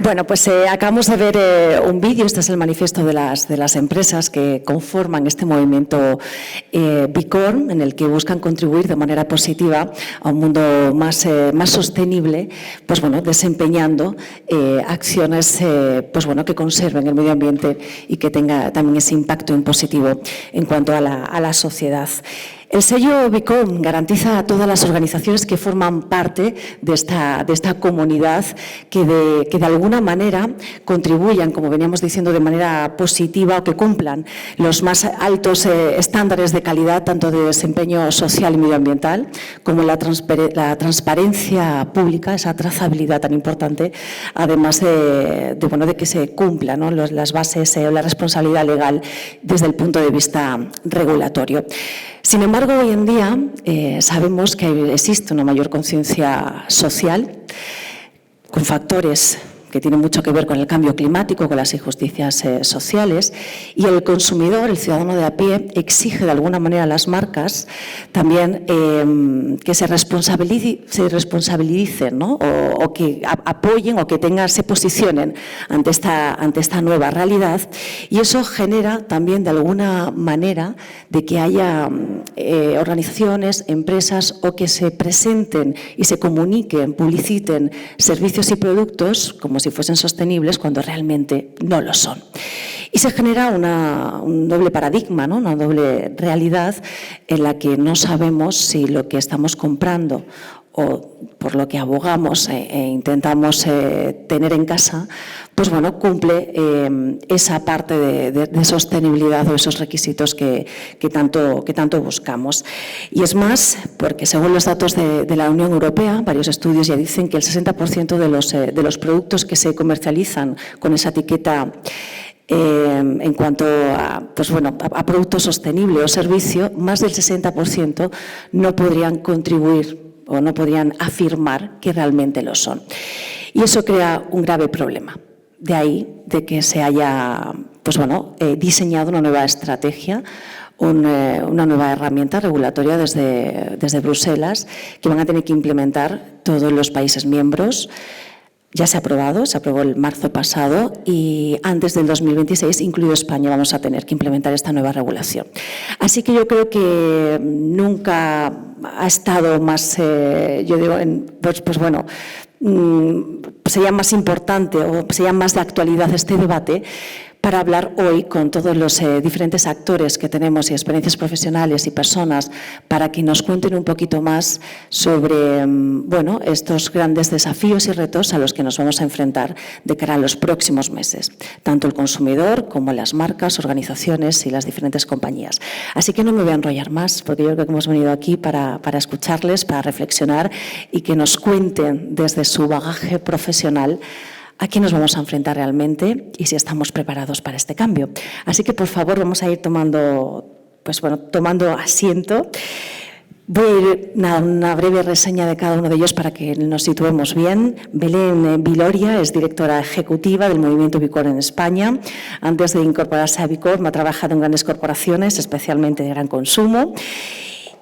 Bueno, pues acabamos de ver un vídeo, este es el manifiesto de las empresas que conforman este movimiento B Corp, en el que buscan contribuir de manera positiva a un mundo más sostenible, pues bueno, desempeñando acciones pues bueno, que conserven el medio ambiente y que tenga también ese impacto en positivo en cuanto a la sociedad. El sello B Corp garantiza a todas las organizaciones que forman parte de esta comunidad que de alguna manera contribuyan, como veníamos diciendo, de manera positiva o que cumplan los más altos estándares de calidad, tanto de desempeño social y medioambiental, como la transparencia pública, esa trazabilidad tan importante, además de que se cumplan, ¿no?, las bases o la responsabilidad legal desde el punto de vista regulatorio. Sin embargo, hoy en día sabemos que existe una mayor conciencia social con factores que tienen mucho que ver con el cambio climático, con las injusticias sociales, y el consumidor, el ciudadano de a pie, exige de alguna manera a las marcas también que se responsabilicen, ¿no?, o que apoyen o que se posicionen ante esta nueva realidad, y eso genera también de alguna manera de que haya organizaciones, empresas o que se presenten y se comuniquen, publiciten servicios y productos como si fuesen sostenibles cuando realmente no lo son. Y se genera un doble paradigma, ¿no?, una doble realidad en la que no sabemos si lo que estamos comprando o por lo que abogamos e intentamos tener en casa, pues bueno, cumple esa parte de sostenibilidad o esos requisitos que tanto buscamos. Y es más, porque según los datos de la Unión Europea, varios estudios ya dicen que el 60% de los productos que se comercializan con esa etiqueta en cuanto a producto sostenible o servicio, más del 60% no podrían contribuir o no podrían afirmar que realmente lo son. Y eso crea un grave problema. De ahí de que se haya diseñado una nueva estrategia, una nueva herramienta regulatoria desde Bruselas que van a tener que implementar todos los países miembros. Ya se aprobó el marzo pasado y antes del 2026, incluido España, vamos a tener que implementar esta nueva regulación. Así que yo creo que nunca ha estado más, sería más importante o sería más de actualidad este debate para hablar hoy con todos los diferentes actores que tenemos y experiencias profesionales y personas para que nos cuenten un poquito más sobre estos grandes desafíos y retos a los que nos vamos a enfrentar de cara a los próximos meses, tanto el consumidor como las marcas, organizaciones y las diferentes compañías. Así que no me voy a enrollar más porque yo creo que hemos venido aquí para escucharles, para reflexionar y que nos cuenten desde su bagaje profesional a qué nos vamos a enfrentar realmente y si estamos preparados para este cambio. Así que, por favor, vamos a ir tomando asiento. Voy a ir una breve reseña de cada uno de ellos para que nos situemos bien. Belén Viloria es directora ejecutiva del movimiento B Corp en España. Antes de incorporarse a B Corp, ha trabajado en grandes corporaciones, especialmente de gran consumo.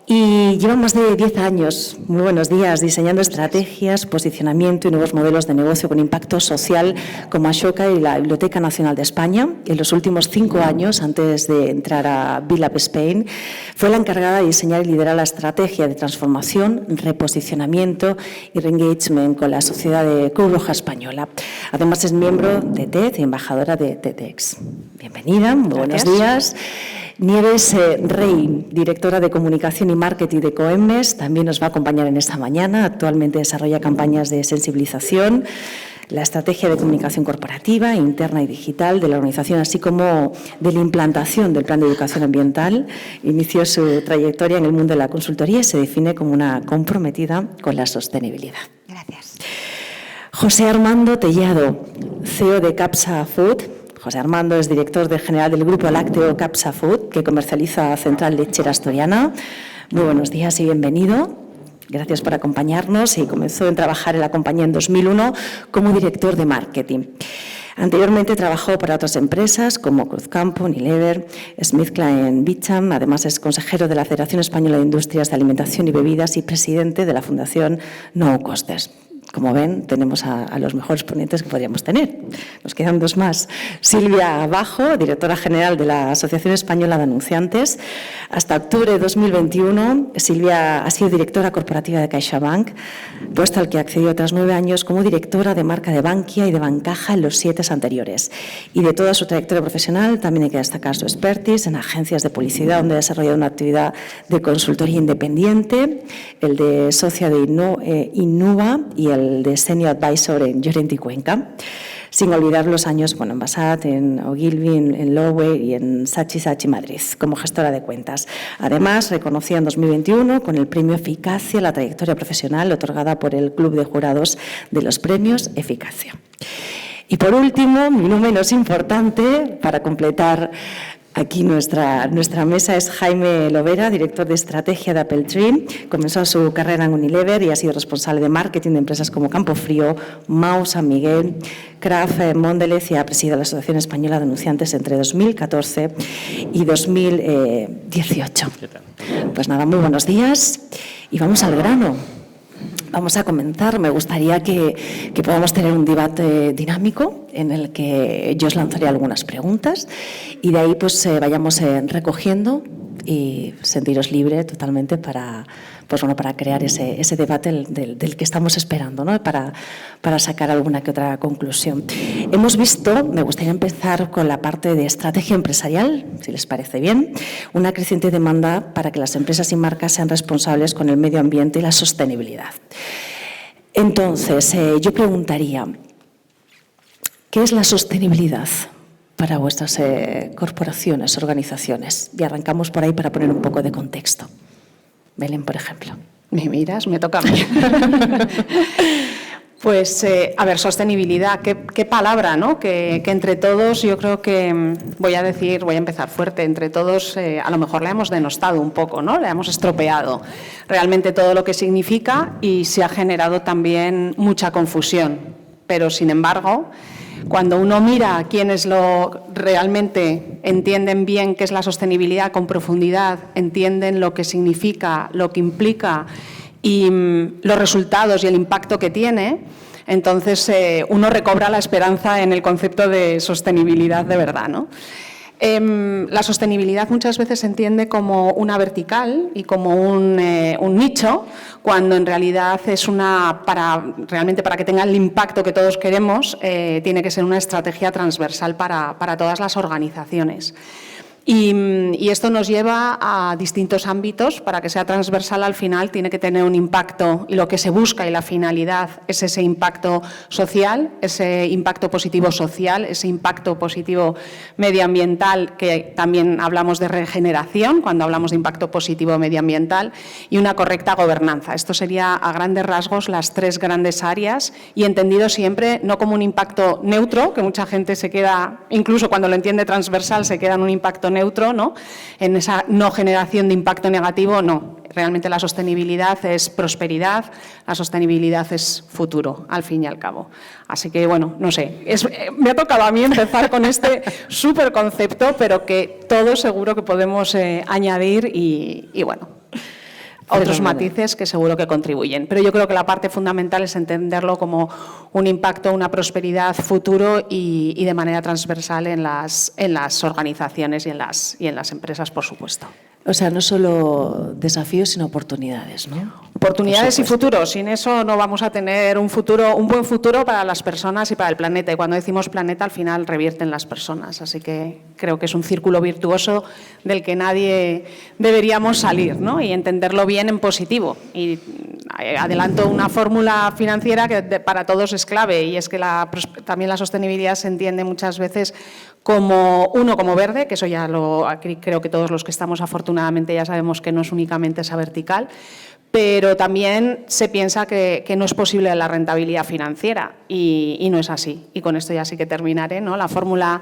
Y lleva más de 10 años, muy buenos días, diseñando estrategias, posicionamiento y nuevos modelos de negocio con impacto social como Ashoka y la Biblioteca Nacional de España. En los últimos 5 años, antes de entrar a BILAB Spain, fue la encargada de diseñar y liderar la estrategia de transformación, reposicionamiento y reengagement con la Sociedad de Cruz Roja Española. Además, es miembro de TED y embajadora de TEDx. Bienvenida, muy buenos días. Nieves Rey, directora de Comunicación y Marketing de Coemes, también nos va a acompañar en esta mañana. Actualmente desarrolla campañas de sensibilización, la estrategia de comunicación corporativa, interna y digital de la organización, así como de la implantación del Plan de Educación Ambiental. Inició su trayectoria en el mundo de la consultoría y se define como una comprometida con la sostenibilidad. Gracias. José Armando Tellado, CEO de Capsa Food. José Armando es director general del Grupo Lácteo Capsa Food, que comercializa Central Lechera Asturiana. Muy buenos días y bienvenido. Gracias por acompañarnos y comenzó a trabajar en la compañía en 2001 como director de marketing. Anteriormente trabajó para otras empresas como Cruzcampo, Unilever, SmithKline Beecham. Además es consejero de la Federación Española de Industrias de Alimentación y Bebidas y presidente de la Fundación No Costes. Como ven, tenemos a los mejores ponentes que podríamos tener. Nos quedan dos más. Silvia Bajo, directora general de la Asociación Española de Anunciantes. Hasta octubre de 2021, Silvia ha sido directora corporativa de CaixaBank, puesto al que accedió tras 9 años como directora de marca de Bankia y de Bancaja en los 7 anteriores. Y de toda su trayectoria profesional, también hay que destacar su expertise en agencias de publicidad, donde ha desarrollado una actividad de consultoría independiente, el de socia de Innuba y el de Senior Advisor en Lloret y Cuenca, sin olvidar los años en Basat, en Ogilvy, en Lowe y en Saatchi Saatchi Madrid, como gestora de cuentas. Además, reconocida en 2021 con el premio Eficacia a la trayectoria profesional otorgada por el Club de Jurados de los Premios Eficacia. Y por último, y no menos importante, para completar aquí nuestra mesa, es Jaime Lovera, director de estrategia de Apple Tree. Comenzó su carrera en Unilever y ha sido responsable de marketing de empresas como Campofrío, Mau, San Miguel, Kraft, Mondelez, y ha presidido la Asociación Española de Anunciantes entre 2014 y 2018. Pues nada, muy buenos días y vamos al grano. Vamos a comenzar. Me gustaría que podamos tener un debate dinámico en el que yo os lanzaré algunas preguntas y de ahí pues vayamos recogiendo y sentiros libre totalmente para crear ese debate del que estamos esperando, ¿no? para sacar alguna que otra conclusión. Hemos visto, me gustaría empezar con la parte de estrategia empresarial, si les parece bien, una creciente demanda para que las empresas y marcas sean responsables con el medio ambiente y la sostenibilidad. Entonces, yo preguntaría, ¿qué es la sostenibilidad para vuestras corporaciones, organizaciones? Y arrancamos por ahí para poner un poco de contexto. Belén, por ejemplo. ¿Me miras? Me toca a mí. Pues, a ver, sostenibilidad, qué palabra, ¿no? Que entre todos, yo creo que, voy a empezar fuerte, entre todos a lo mejor la hemos denostado un poco, ¿no? La hemos estropeado realmente todo lo que significa y se ha generado también mucha confusión. Pero, sin embargo, cuando uno mira a quienes realmente entienden bien qué es la sostenibilidad con profundidad, entienden lo que significa, lo que implica y los resultados y el impacto que tiene, entonces uno recobra la esperanza en el concepto de sostenibilidad de verdad, ¿no? La sostenibilidad muchas veces se entiende como una vertical y como un nicho, cuando en realidad es realmente para que tenga el impacto que todos queremos, tiene que ser una estrategia transversal para todas las organizaciones. Y esto nos lleva a distintos ámbitos. Para que sea transversal, al final tiene que tener un impacto, y lo que se busca y la finalidad es ese impacto social, ese impacto positivo social, ese impacto positivo medioambiental, que también hablamos de regeneración cuando hablamos de impacto positivo medioambiental, y una correcta gobernanza. Esto sería a grandes rasgos las 3 grandes áreas, y entendido siempre no como un impacto neutro, que mucha gente se queda, incluso cuando lo entiende transversal, se queda en un impacto neutro, ¿no? En esa no generación de impacto negativo, no. Realmente la sostenibilidad es prosperidad, la sostenibilidad es futuro, al fin y al cabo. Así que, bueno, no sé, me ha tocado a mí empezar con este súper concepto, pero que todos seguro que podemos añadir y bueno, otros matices que seguro que contribuyen. Pero yo creo que la parte fundamental es entenderlo como un impacto, una prosperidad futuro y de manera transversal en las organizaciones y en las empresas, por supuesto. O sea, no solo desafíos, sino oportunidades, ¿no? Oportunidades y futuro. Sin eso no vamos a tener un buen futuro para las personas y para el planeta. Y cuando decimos planeta, al final revierten las personas. Así que creo que es un círculo virtuoso del que nadie deberíamos salir, ¿no? Y entenderlo bien en positivo. Y adelanto una fórmula financiera que para todos es clave, y es que también la sostenibilidad se entiende muchas veces como verde, que eso ya creo que todos los que estamos afortunadamente ya sabemos que no es únicamente esa vertical, pero también se piensa que no es posible la rentabilidad financiera y no es así. Y con esto ya sí que terminaré, ¿no? La fórmula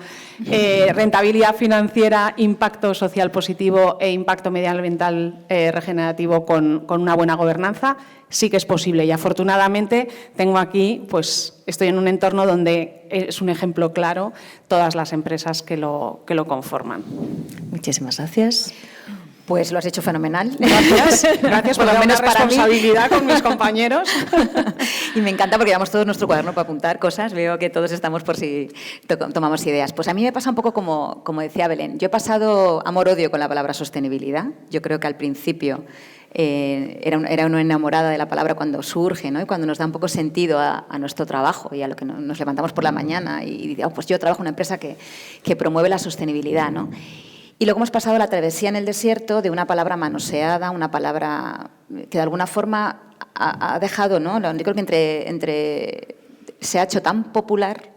rentabilidad financiera, impacto social positivo e impacto medioambiental regenerativo con una buena gobernanza sí que es posible. Y afortunadamente tengo aquí, pues estoy en un entorno donde es un ejemplo claro todas las empresas que lo conforman. Muchísimas gracias. Pues lo has hecho fenomenal. Gracias por darme la responsabilidad con mis compañeros. Y me encanta porque llevamos todos nuestro cuaderno para apuntar cosas. Veo que todos estamos por si tomamos ideas. Pues a mí me pasa un poco como decía Belén. Yo he pasado amor-odio con la palabra sostenibilidad. Yo creo que al principio era una enamorada de la palabra cuando surge, ¿no? Y cuando nos da un poco sentido a nuestro trabajo y a lo que nos levantamos por la mañana y pues yo trabajo en una empresa que promueve la sostenibilidad, ¿no? Y luego hemos pasado la travesía en el desierto de una palabra manoseada, una palabra que de alguna forma ha dejado, ¿no? Yo creo que se ha hecho tan popular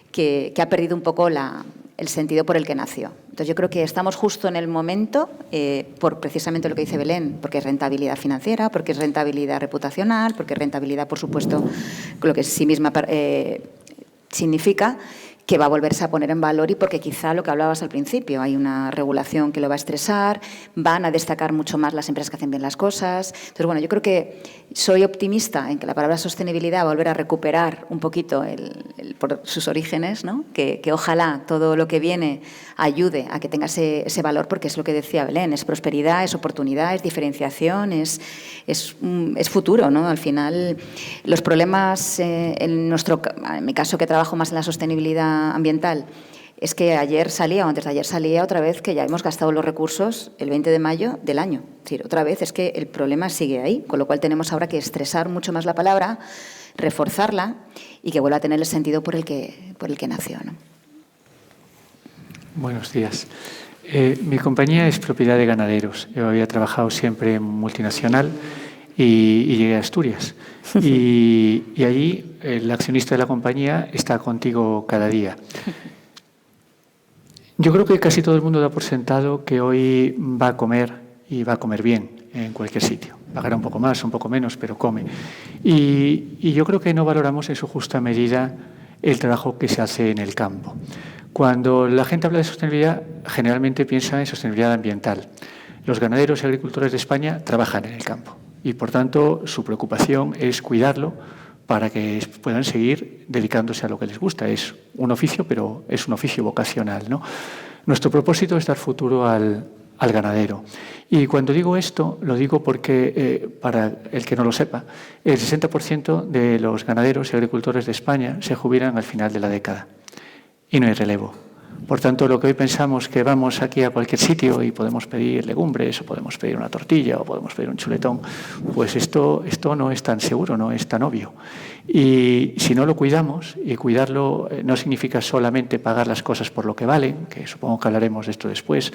que ha perdido un poco el sentido por el que nació. Entonces yo creo que estamos justo en el momento, por precisamente lo que dice Belén, porque es rentabilidad financiera, porque es rentabilidad reputacional, porque es rentabilidad, por supuesto, lo que sí misma significa, que va a volverse a poner en valor y porque quizá lo que hablabas al principio, hay una regulación que lo va a estresar, van a destacar mucho más las empresas que hacen bien las cosas. Entonces, bueno, yo creo que soy optimista en que la palabra sostenibilidad va a volver a recuperar un poquito por sus orígenes, ¿no? Que ojalá todo lo que viene ayude a que tenga ese valor, porque es lo que decía Belén, es prosperidad, es oportunidad, es diferenciación, es futuro, ¿no? Al final, los problemas, en mi caso que trabajo más en la sostenibilidad ambiental, es que ayer salía o antes de ayer salía otra vez que ya hemos gastado los recursos el 20 de mayo del año. Es decir, otra vez es que el problema sigue ahí, con lo cual tenemos ahora que estresar mucho más la palabra, reforzarla y que vuelva a tener el sentido por el que nació, ¿no? Buenos días. Mi compañía es propiedad de ganaderos. Yo había trabajado siempre en multinacional y llegué a Asturias. Y allí el accionista de la compañía está contigo cada día. Yo creo que casi todo el mundo da por sentado que hoy va a comer y va a comer bien en cualquier sitio. Pagará un poco más, un poco menos, pero come. Y yo creo que no valoramos en su justa medida el trabajo que se hace en el campo. Cuando la gente habla de sostenibilidad, generalmente piensa en sostenibilidad ambiental. Los ganaderos y agricultores de España trabajan en el campo y, por tanto, su preocupación es cuidarlo para que puedan seguir dedicándose a lo que les gusta. Es un oficio, pero es un oficio vocacional, ¿no? Nuestro propósito es dar futuro al ganadero. Y cuando digo esto, lo digo porque, para el que no lo sepa, el 60% de los ganaderos y agricultores de España se jubilan al final de la década y no hay relevo. Por tanto, lo que hoy pensamos que vamos aquí a cualquier sitio y podemos pedir legumbres o podemos pedir una tortilla o podemos pedir un chuletón, pues esto no es tan seguro, no es tan obvio. Y si no lo cuidamos, y cuidarlo no significa solamente pagar las cosas por lo que valen, que supongo que hablaremos de esto después,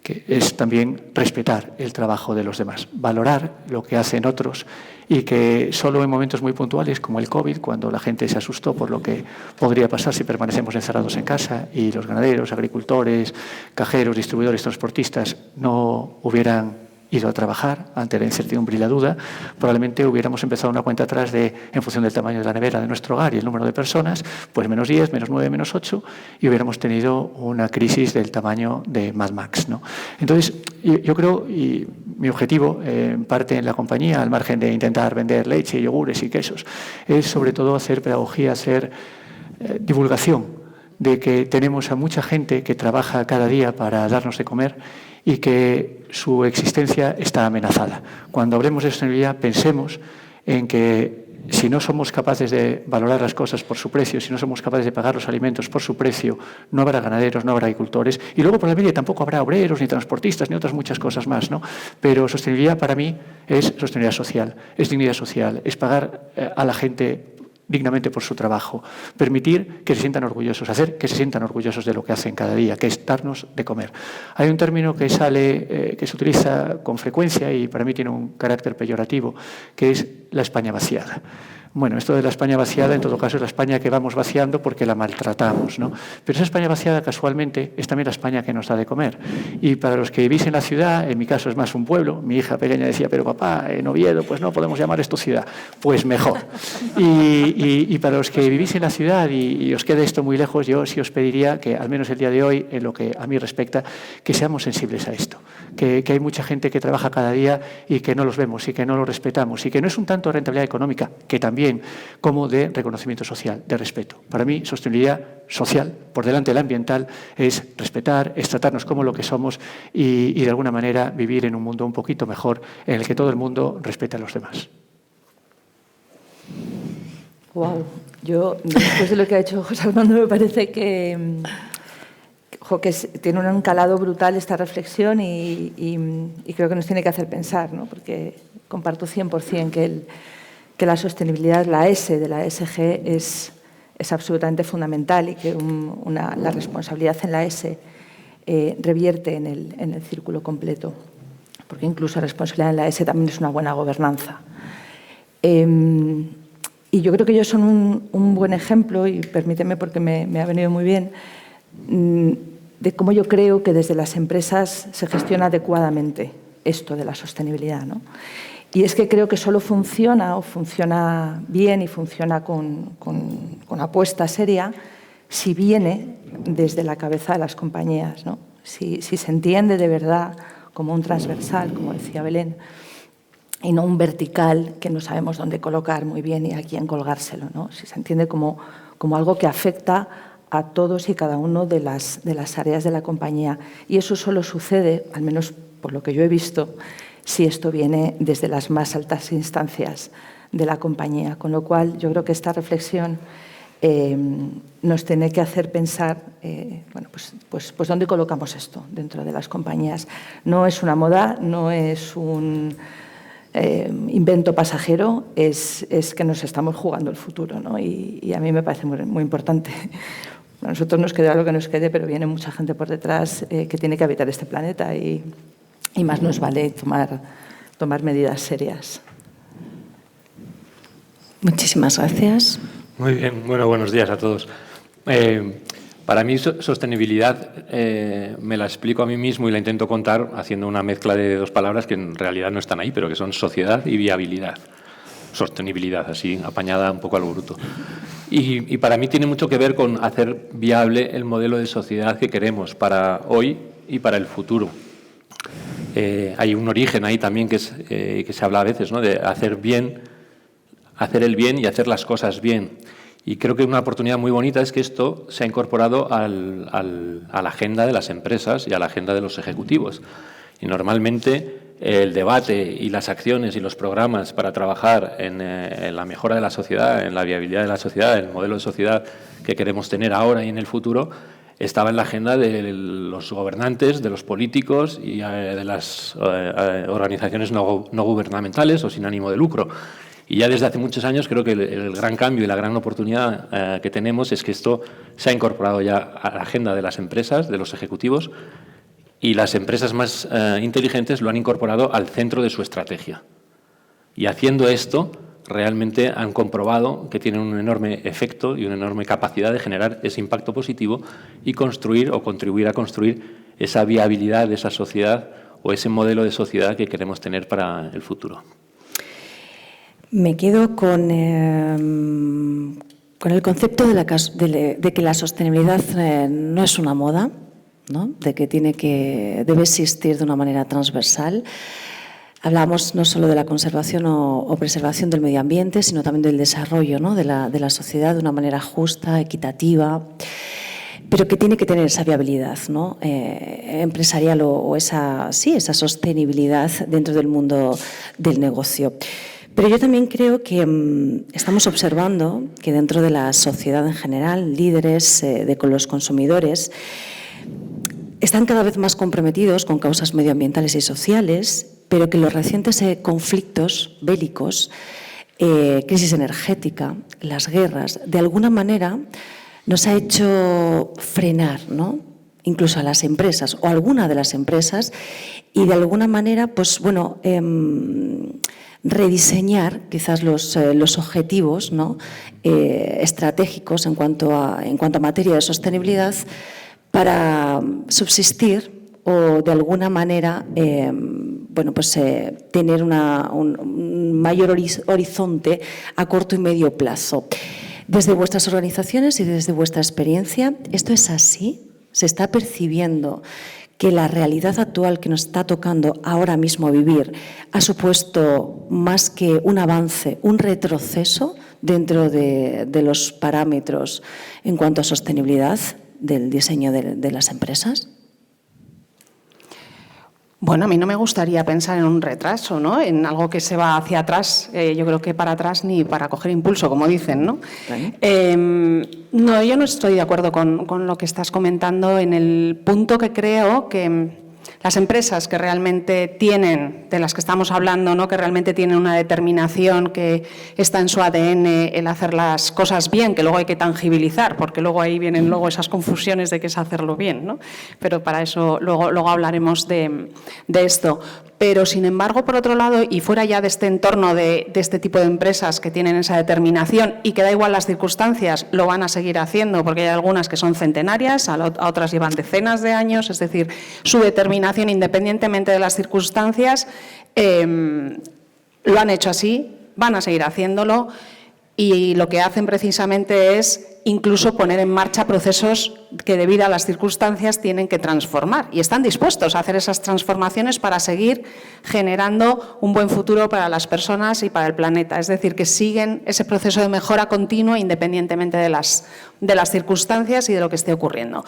que es también respetar el trabajo de los demás, valorar lo que hacen otros y que solo en momentos muy puntuales como el COVID, cuando la gente se asustó por lo que podría pasar si permanecemos encerrados en casa y los ganaderos, agricultores, cajeros, distribuidores, transportistas no hubieran ido a trabajar ante la incertidumbre y la duda, probablemente hubiéramos empezado una cuenta atrás en función del tamaño de la nevera de nuestro hogar y el número de personas, pues menos 10, menos 9, menos 8, y hubiéramos tenido una crisis del tamaño de Mad Max, ¿no? Entonces, yo creo, y mi objetivo, en parte en la compañía, al margen de intentar vender leche, yogures y quesos, es sobre todo hacer pedagogía, hacer divulgación de que tenemos a mucha gente que trabaja cada día para darnos de comer y que su existencia está amenazada. Cuando hablemos de sostenibilidad, pensemos en que si no somos capaces de valorar las cosas por su precio, si no somos capaces de pagar los alimentos por su precio, no habrá ganaderos, no habrá agricultores, y luego por la media tampoco habrá obreros, ni transportistas, ni otras muchas cosas más, ¿no? Pero sostenibilidad para mí es sostenibilidad social, es dignidad social, es pagar a la gente dignamente por su trabajo, permitir que se sientan orgullosos, hacer que se sientan orgullosos de lo que hacen cada día, que es darnos de comer. Hay un término que que se utiliza con frecuencia y para mí tiene un carácter peyorativo, que es la España vaciada. Bueno, esto de la España vaciada, en todo caso, es la España que vamos vaciando porque la maltratamos, ¿no? Pero esa España vaciada, casualmente, es también la España que nos da de comer. Y para los que vivís en la ciudad, en mi caso es más un pueblo, mi hija pequeña decía, pero papá, en Oviedo, pues no podemos llamar esto ciudad. Pues mejor. Y para los que vivís en la ciudad y os quede esto muy lejos, yo sí os pediría que, al menos el día de hoy, en lo que a mí respecta, que seamos sensibles a esto. Que hay mucha gente que trabaja cada día y que no los vemos y que no los respetamos y que no es un tanto rentabilidad económica, que también bien, como de reconocimiento social, de respeto. Para mí, sostenibilidad social, por delante de la ambiental, es respetar, es tratarnos como lo que somos y de alguna manera vivir en un mundo un poquito mejor en el que todo el mundo respete a los demás. Wow. Yo, después de lo que ha hecho José Armando, me parece que tiene un calado brutal esta reflexión y creo que nos tiene que hacer pensar, ¿no? Porque comparto 100% que la sostenibilidad, la S de la ESG, es absolutamente fundamental y que la responsabilidad en la S revierte en el círculo completo, porque incluso la responsabilidad en la S también es una buena gobernanza. Y yo creo que ellos son un buen ejemplo, y permíteme porque me ha venido muy bien, de cómo yo creo que desde las empresas se gestiona adecuadamente esto de la sostenibilidad, ¿no? Y es que creo que solo funciona bien y funciona con apuesta seria si viene desde la cabeza de las compañías, ¿no? Si se entiende de verdad como un transversal, como decía Belén, y no un vertical que no sabemos dónde colocar muy bien y a quién colgárselo, ¿no? Si se entiende como algo que afecta a todos y cada uno de las áreas de la compañía. Y eso solo sucede, al menos por lo que yo he visto, si esto viene desde las más altas instancias de la compañía. Con lo cual, yo creo que esta reflexión nos tiene que hacer pensar, pues dónde colocamos esto dentro de las compañías. No es una moda, no es un invento pasajero, es que nos estamos jugando el futuro, ¿no? Y a mí me parece muy, muy importante. A nosotros nos queda lo que nos quede, pero viene mucha gente por detrás que tiene que habitar este planeta y más nos vale tomar medidas serias. Muchísimas gracias. Muy bien, bueno, buenos días a todos. Para mí, sostenibilidad me la explico a mí mismo y la intento contar haciendo una mezcla de dos palabras que en realidad no están ahí, pero que son sociedad y viabilidad. Sostenibilidad, así apañada un poco al bruto. Y para mí tiene mucho que ver con hacer viable el modelo de sociedad que queremos para hoy y para el futuro. Hay un origen ahí también que se habla a veces, ¿no? De hacer el bien y hacer las cosas bien. Y creo que una oportunidad muy bonita es que esto se ha incorporado a la agenda de las empresas y a la agenda de los ejecutivos. Y normalmente el debate y las acciones y los programas para trabajar en la mejora de la sociedad, en la viabilidad de la sociedad, el modelo de sociedad que queremos tener ahora y en el futuro, estaba en la agenda de los gobernantes, de los políticos y de las organizaciones no gubernamentales o sin ánimo de lucro. Y ya desde hace muchos años creo que el gran cambio y la gran oportunidad que tenemos es que esto se ha incorporado ya a la agenda de las empresas, de los ejecutivos, y las empresas más inteligentes lo han incorporado al centro de su estrategia. Y haciendo esto, realmente han comprobado que tienen un enorme efecto y una enorme capacidad de generar ese impacto positivo y construir o contribuir a construir esa viabilidad de esa sociedad o ese modelo de sociedad que queremos tener para el futuro. Me quedo con el concepto de que la sostenibilidad no es una moda, ¿no? De que debe existir de una manera transversal. Hablamos no solo de la conservación o preservación del medio ambiente, sino también del desarrollo, ¿no? de la sociedad de una manera justa, equitativa, pero que tiene que tener esa viabilidad, ¿no? Empresarial o esa sostenibilidad dentro del mundo del negocio. Pero yo también creo que estamos observando que dentro de la sociedad en general, líderes con los consumidores, están cada vez más comprometidos con causas medioambientales y sociales, pero que los recientes conflictos bélicos, crisis energética, las guerras, de alguna manera nos ha hecho frenar, ¿no? Incluso a las empresas o a alguna de las empresas y de alguna manera, pues bueno, rediseñar quizás los objetivos, ¿no? Estratégicos en cuanto a materia de sostenibilidad para subsistir o de alguna manera tener un mayor horizonte a corto y medio plazo. Desde vuestras organizaciones y desde vuestra experiencia, ¿esto es así? ¿Se está percibiendo que la realidad actual que nos está tocando ahora mismo vivir ha supuesto más que un avance, un retroceso dentro de los parámetros en cuanto a sostenibilidad del diseño de las empresas? Bueno, a mí no me gustaría pensar en un retraso, ¿no? En algo que se va hacia atrás. Yo creo que para atrás ni para coger impulso, como dicen, ¿no? No, yo no estoy de acuerdo con lo que estás comentando en el punto que creo que las empresas que realmente tienen, de las que estamos hablando, ¿no? Que realmente tienen una determinación, que está en su ADN el hacer las cosas bien, que luego hay que tangibilizar, porque luego ahí vienen luego esas confusiones de qué es hacerlo bien, ¿no? Pero para eso luego hablaremos de esto. Pero, sin embargo, por otro lado, y fuera ya de este entorno de este tipo de empresas que tienen esa determinación y que da igual las circunstancias, lo van a seguir haciendo, porque hay algunas que son centenarias, a otras llevan decenas de años, es decir, su determinación, independientemente de las circunstancias, lo han hecho así, van a seguir haciéndolo, y lo que hacen precisamente es incluso poner en marcha procesos que debido a las circunstancias tienen que transformar, y están dispuestos a hacer esas transformaciones para seguir generando un buen futuro para las personas y para el planeta. Es decir, que siguen ese proceso de mejora continua independientemente de las circunstancias y de lo que esté ocurriendo.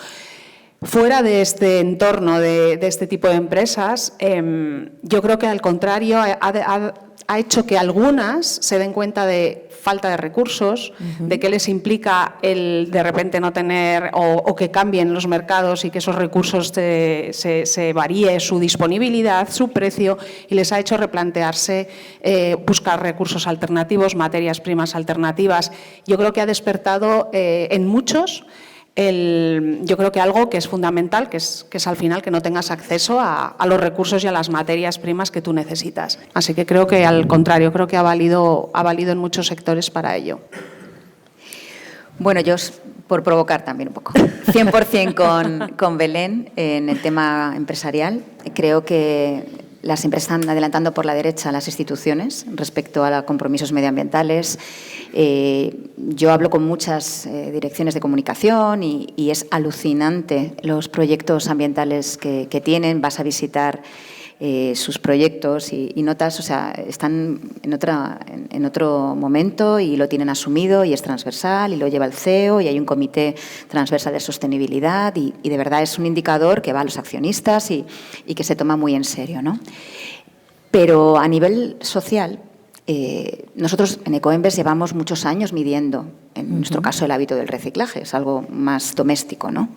Fuera de este entorno de este tipo de empresas, yo creo que al contrario ha hecho que algunas se den cuenta de falta de recursos, de qué les implica el de repente no tener o que cambien los mercados y que esos recursos se varíe su disponibilidad, su precio, y les ha hecho replantearse buscar recursos alternativos, materias primas alternativas. Yo creo que ha despertado en muchos yo creo que algo que es fundamental, que es al final que no tengas acceso a los recursos y a las materias primas que tú necesitas. Así que creo que al contrario, creo que ha valido en muchos sectores para ello. Bueno, yo por provocar también un poco, 100% con Belén en el tema empresarial. Creo que las empresas están adelantando por la derecha a las instituciones respecto a los compromisos medioambientales. Yo hablo con muchas direcciones de comunicación y es alucinante los proyectos ambientales que tienen. Vas a visitar sus proyectos y notas, o sea, están en otro momento y lo tienen asumido y es transversal y lo lleva el CEO y hay un comité transversal de sostenibilidad y de verdad es un indicador que va a los accionistas y que se toma muy en serio, ¿no? Pero a nivel social, nosotros en Ecoembes llevamos muchos años midiendo, en nuestro caso, el hábito del reciclaje, es algo más doméstico, ¿no?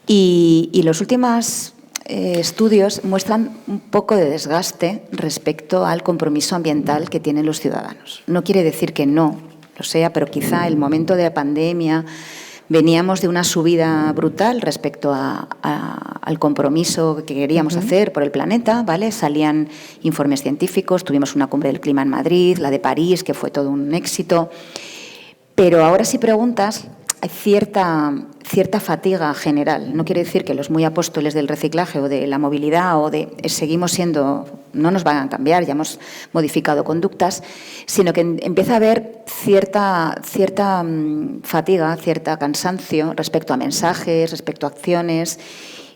Y los últimos estudios muestran un poco de desgaste respecto al compromiso ambiental que tienen los ciudadanos. No quiere decir que no lo sea, pero quizá el momento de la pandemia veníamos de una subida brutal respecto al compromiso que queríamos hacer por el planeta, ¿vale? Salían informes científicos, tuvimos una cumbre del clima en Madrid, la de París, que fue todo un éxito. Pero ahora si preguntas, hay cierta fatiga general. No quiere decir que los muy apóstoles del reciclaje o de la movilidad seguimos siendo, no nos van a cambiar, ya hemos modificado conductas, sino que empieza a haber cierta fatiga, cierto cansancio respecto a mensajes, respecto a acciones.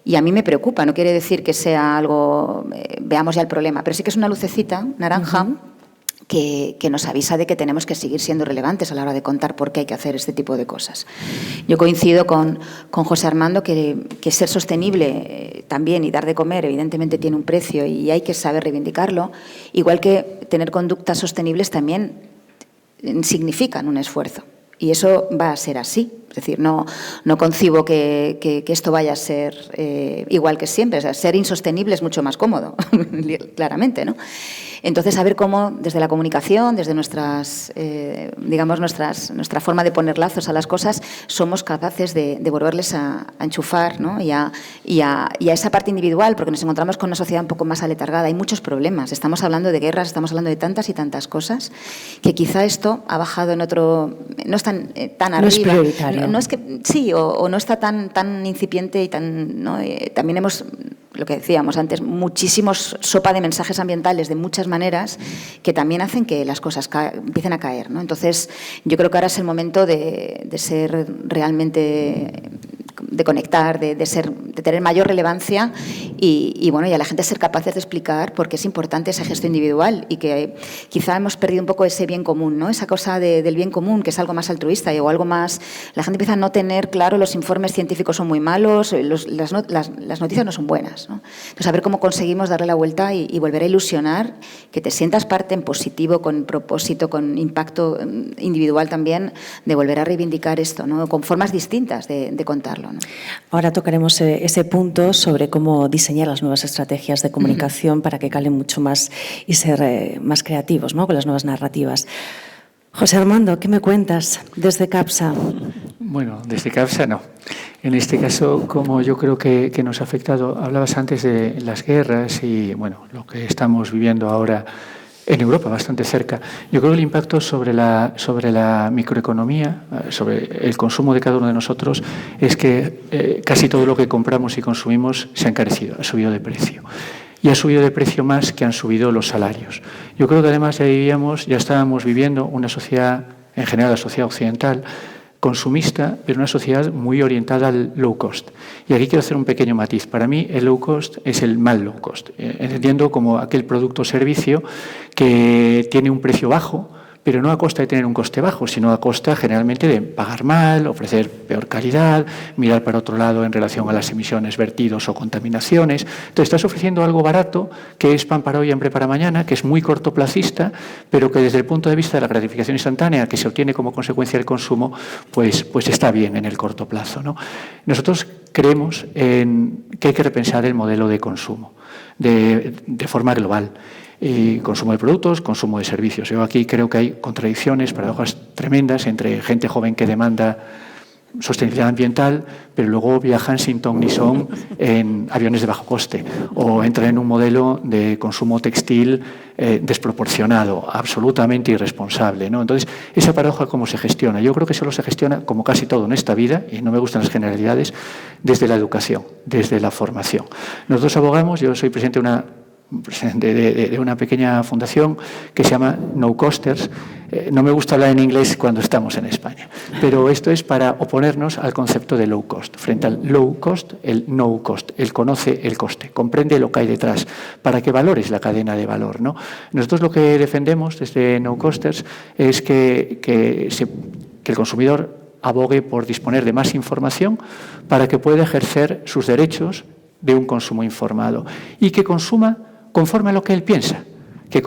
Y a mí me preocupa, no quiere decir que sea algo, veamos ya el problema, pero sí que es una lucecita naranja que nos avisa de que tenemos que seguir siendo relevantes a la hora de contar por qué hay que hacer este tipo de cosas. Yo coincido con José Armando que ser sostenible también y dar de comer evidentemente tiene un precio y hay que saber reivindicarlo, igual que tener conductas sostenibles también significan un esfuerzo. Y eso va a ser así. Es decir, no concibo que esto vaya a ser igual que siempre. O sea, ser insostenible es mucho más cómodo, claramente, ¿no? Entonces, saber cómo, desde la comunicación, desde nuestra forma de poner lazos a las cosas, somos capaces de volverles a enchufar, ¿no? y a esa parte individual, porque nos encontramos con una sociedad un poco más aletargada. Hay muchos problemas. Estamos hablando de guerras, estamos hablando de tantas y tantas cosas, que quizá esto ha bajado en otro... No es tan arriba. No es prioritario. No es que sí, o no está tan incipiente y tan... ¿no? También hemos, lo que decíamos antes, muchísimos sopa de mensajes ambientales de muchas maneras que también hacen que las cosas empiecen a caer, ¿no? Entonces, yo creo que ahora es el momento de ser realmente, de conectar, de ser de tener mayor relevancia y a la gente ser capaces de explicar por qué es importante ese gesto individual y que quizá hemos perdido un poco ese bien común, ¿no? Esa cosa del bien común, que es algo más altruista o algo más... La gente empieza a no tener claro, los informes científicos son muy malos, las noticias no son buenas, ¿no? Entonces, a ver cómo conseguimos darle la vuelta y volver a ilusionar, que te sientas parte en positivo, con propósito, con impacto individual también, de volver a reivindicar esto, ¿no? Con formas distintas de contarlo, ¿no? Ahora tocaremos ese punto sobre cómo diseñar las nuevas estrategias de comunicación para que calen mucho más y ser más creativos, ¿no? Con las nuevas narrativas. José Armando, ¿qué me cuentas desde CAPSA? Bueno, desde CAPSA no. En este caso, como yo creo que nos ha afectado, hablabas antes de las guerras y lo que estamos viviendo ahora en Europa, bastante cerca. Yo creo que el impacto sobre la microeconomía, sobre el consumo de cada uno de nosotros, es que casi todo lo que compramos y consumimos se ha encarecido, ha subido de precio. Y ha subido de precio más que han subido los salarios. Yo creo que además ya estábamos viviendo una sociedad, en general la sociedad occidental, consumista, pero una sociedad muy orientada al low cost. Y aquí quiero hacer un pequeño matiz. Para mí el low cost es el mal low cost. Entendiendo como aquel producto o servicio que tiene un precio bajo, pero no a costa de tener un coste bajo, sino a costa generalmente de pagar mal, ofrecer peor calidad, mirar para otro lado en relación a las emisiones, vertidos o contaminaciones. Entonces estás ofreciendo algo barato, que es pan para hoy, hambre para mañana, que es muy cortoplacista, pero que desde el punto de vista de la gratificación instantánea que se obtiene como consecuencia del consumo, pues está bien en el corto plazo, ¿no? Nosotros creemos que hay que repensar el modelo de consumo de forma global. Y consumo de productos, consumo de servicios. Yo aquí creo que hay contradicciones, paradojas tremendas entre gente joven que demanda sostenibilidad ambiental, pero luego viajan sin ton ni son en aviones de bajo coste o entran en un modelo de consumo textil desproporcionado, absolutamente irresponsable, ¿no? Entonces, esa paradoja, ¿cómo se gestiona? Yo creo que solo se gestiona, como casi todo en esta vida, y no me gustan las generalidades, desde la educación, desde la formación. Nosotros abogamos, yo soy presidente de una pequeña fundación que se llama No Costers. No me gusta hablar en inglés cuando estamos en España, pero esto es para oponernos al concepto de low cost. Frente al low cost, el no cost, el conoce el coste, comprende lo que hay detrás, para que valores la cadena de valor, ¿no? Nosotros lo que defendemos desde No Costers es que el consumidor abogue por disponer de más información para que pueda ejercer sus derechos de un consumo informado y que consuma conforme a lo que él piensa, que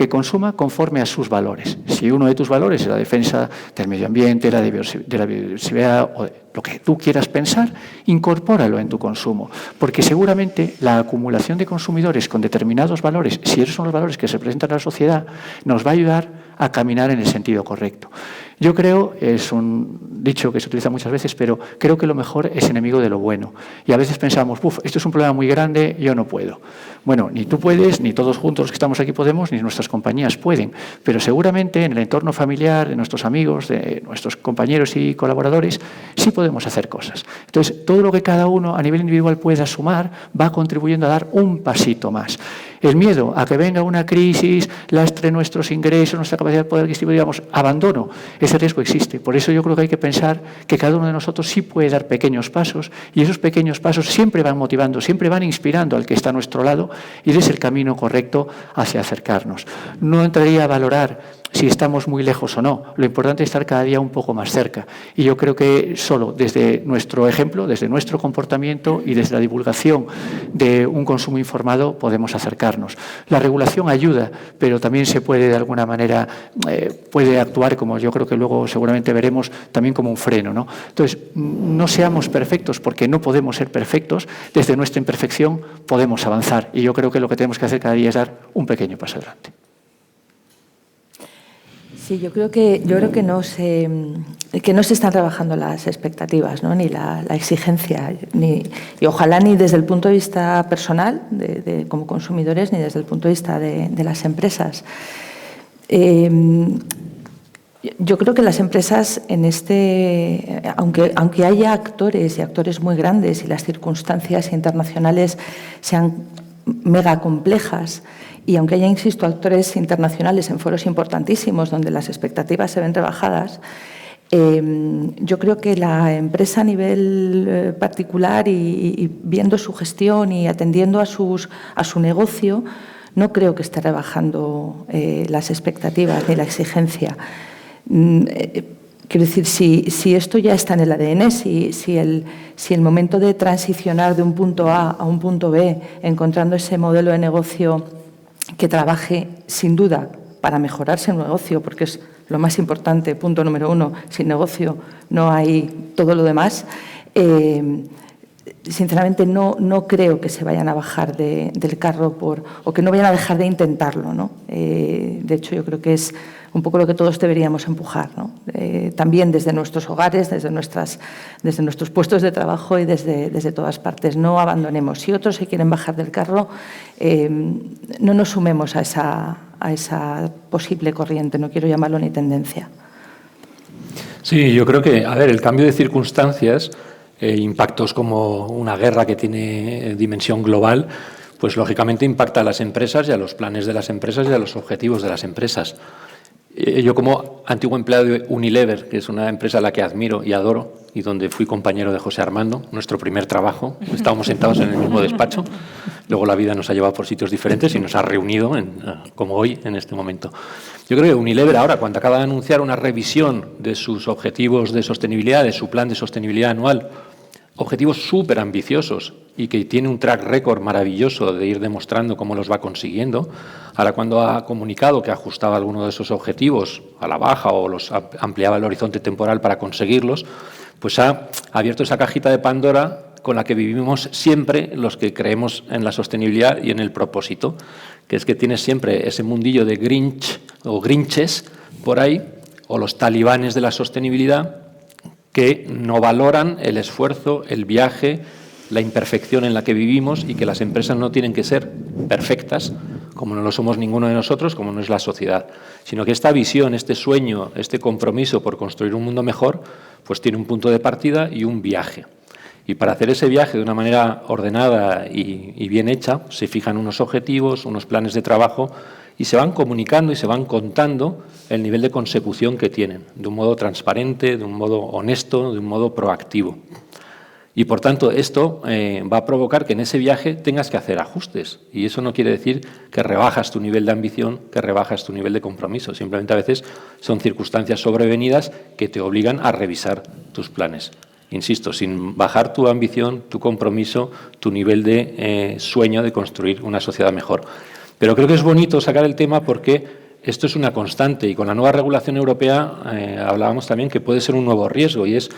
consuma conforme a sus valores. Si uno de tus valores es la defensa del medio ambiente, de la biodiversidad o de lo que tú quieras pensar, incorpóralo en tu consumo, porque seguramente la acumulación de consumidores con determinados valores, si esos son los valores que se presentan a la sociedad, nos va a ayudar a caminar en el sentido correcto. Yo creo, es un dicho que se utiliza muchas veces, pero creo que lo mejor es enemigo de lo bueno. Y a veces pensamos, esto es un problema muy grande, yo no puedo. Bueno, ni tú puedes, ni todos juntos los que estamos aquí podemos, ni nuestras compañías pueden. Pero seguramente en el entorno familiar, de nuestros amigos, de nuestros compañeros y colaboradores, sí podemos hacer cosas. Entonces, todo lo que cada uno a nivel individual pueda sumar va contribuyendo a dar un pasito más. El miedo a que venga una crisis, lastre nuestros ingresos, nuestra capacidad de poder adquisitivo, digamos, abandono. Ese riesgo existe. Por eso yo creo que hay que pensar que cada uno de nosotros sí puede dar pequeños pasos y esos pequeños pasos siempre van motivando, siempre van inspirando al que está a nuestro lado y ese es el camino correcto hacia acercarnos. No entraría a valorar si estamos muy lejos o no. Lo importante es estar cada día un poco más cerca. Y yo creo que solo desde nuestro ejemplo, desde nuestro comportamiento y desde la divulgación de un consumo informado podemos acercarnos. La regulación ayuda, pero también se puede de alguna manera, puede actuar, como yo creo que luego seguramente veremos, también como un freno, ¿no? Entonces, no seamos perfectos porque no podemos ser perfectos. Desde nuestra imperfección podemos avanzar. Y yo creo que lo que tenemos que hacer cada día es dar un pequeño paso adelante. Sí, yo creo que no se están trabajando las expectativas, ¿no? Ni la exigencia, y ojalá ni desde el punto de vista personal, como consumidores, ni desde el punto de vista de las empresas. Yo creo que las empresas aunque haya actores y actores muy grandes y las circunstancias internacionales sean mega complejas, y aunque haya, insisto, actores internacionales en foros importantísimos donde las expectativas se ven rebajadas, Yo creo que la empresa a nivel particular y viendo su gestión y atendiendo a su negocio, no creo que esté rebajando las expectativas ni la exigencia. Quiero decir, si esto ya está en el ADN, si el momento de transicionar de un punto A a un punto B, encontrando ese modelo de negocio que trabaje sin duda para mejorarse el negocio, porque es lo más importante, punto número 1, sin negocio no hay todo lo demás. Sinceramente no creo que se vayan a bajar del carro o que no vayan a dejar de intentarlo, ¿no? De hecho, yo creo que es un poco lo que todos deberíamos empujar, ¿no? También desde nuestros hogares, desde nuestros puestos de trabajo y desde todas partes. No abandonemos. Si otros se quieren bajar del carro, no nos sumemos a esa posible corriente, no quiero llamarlo ni tendencia. Sí, yo creo que, a ver, el cambio de circunstancias, impactos como una guerra que tiene dimensión global, pues lógicamente impacta a las empresas y a los planes de las empresas y a los objetivos de las empresas. Yo como antiguo empleado de Unilever, que es una empresa a la que admiro y adoro, y donde fui compañero de José Armando, nuestro primer trabajo, estábamos sentados en el mismo despacho, luego la vida nos ha llevado por sitios diferentes y nos ha reunido, como hoy, en este momento. Yo creo que Unilever ahora, cuando acaba de anunciar una revisión de sus objetivos de sostenibilidad, de su plan de sostenibilidad anual, objetivos súper ambiciosos y que tiene un track record maravilloso de ir demostrando cómo los va consiguiendo. Ahora, cuando ha comunicado que ajustaba alguno de esos objetivos a la baja o los ampliaba el horizonte temporal para conseguirlos, pues ha abierto esa cajita de Pandora con la que vivimos siempre los que creemos en la sostenibilidad y en el propósito, que es que tienes siempre ese mundillo de Grinch o Grinches por ahí, o los talibanes de la sostenibilidad, que no valoran el esfuerzo, el viaje, la imperfección en la que vivimos y que las empresas no tienen que ser perfectas, como no lo somos ninguno de nosotros, como no es la sociedad, sino que esta visión, este sueño, este compromiso por construir un mundo mejor, pues tiene un punto de partida y un viaje. Y para hacer ese viaje de una manera ordenada y bien hecha, se fijan unos objetivos, unos planes de trabajo y se van comunicando y se van contando el nivel de consecución que tienen, de un modo transparente, de un modo honesto, de un modo proactivo. Y, por tanto, esto va a provocar que en ese viaje tengas que hacer ajustes. Y eso no quiere decir que rebajas tu nivel de ambición, que rebajas tu nivel de compromiso. Simplemente a veces son circunstancias sobrevenidas que te obligan a revisar tus planes. Insisto, sin bajar tu ambición, tu compromiso, tu nivel de sueño de construir una sociedad mejor. Pero creo que es bonito sacar el tema porque esto es una constante y con la nueva regulación europea hablábamos también que puede ser un nuevo riesgo y es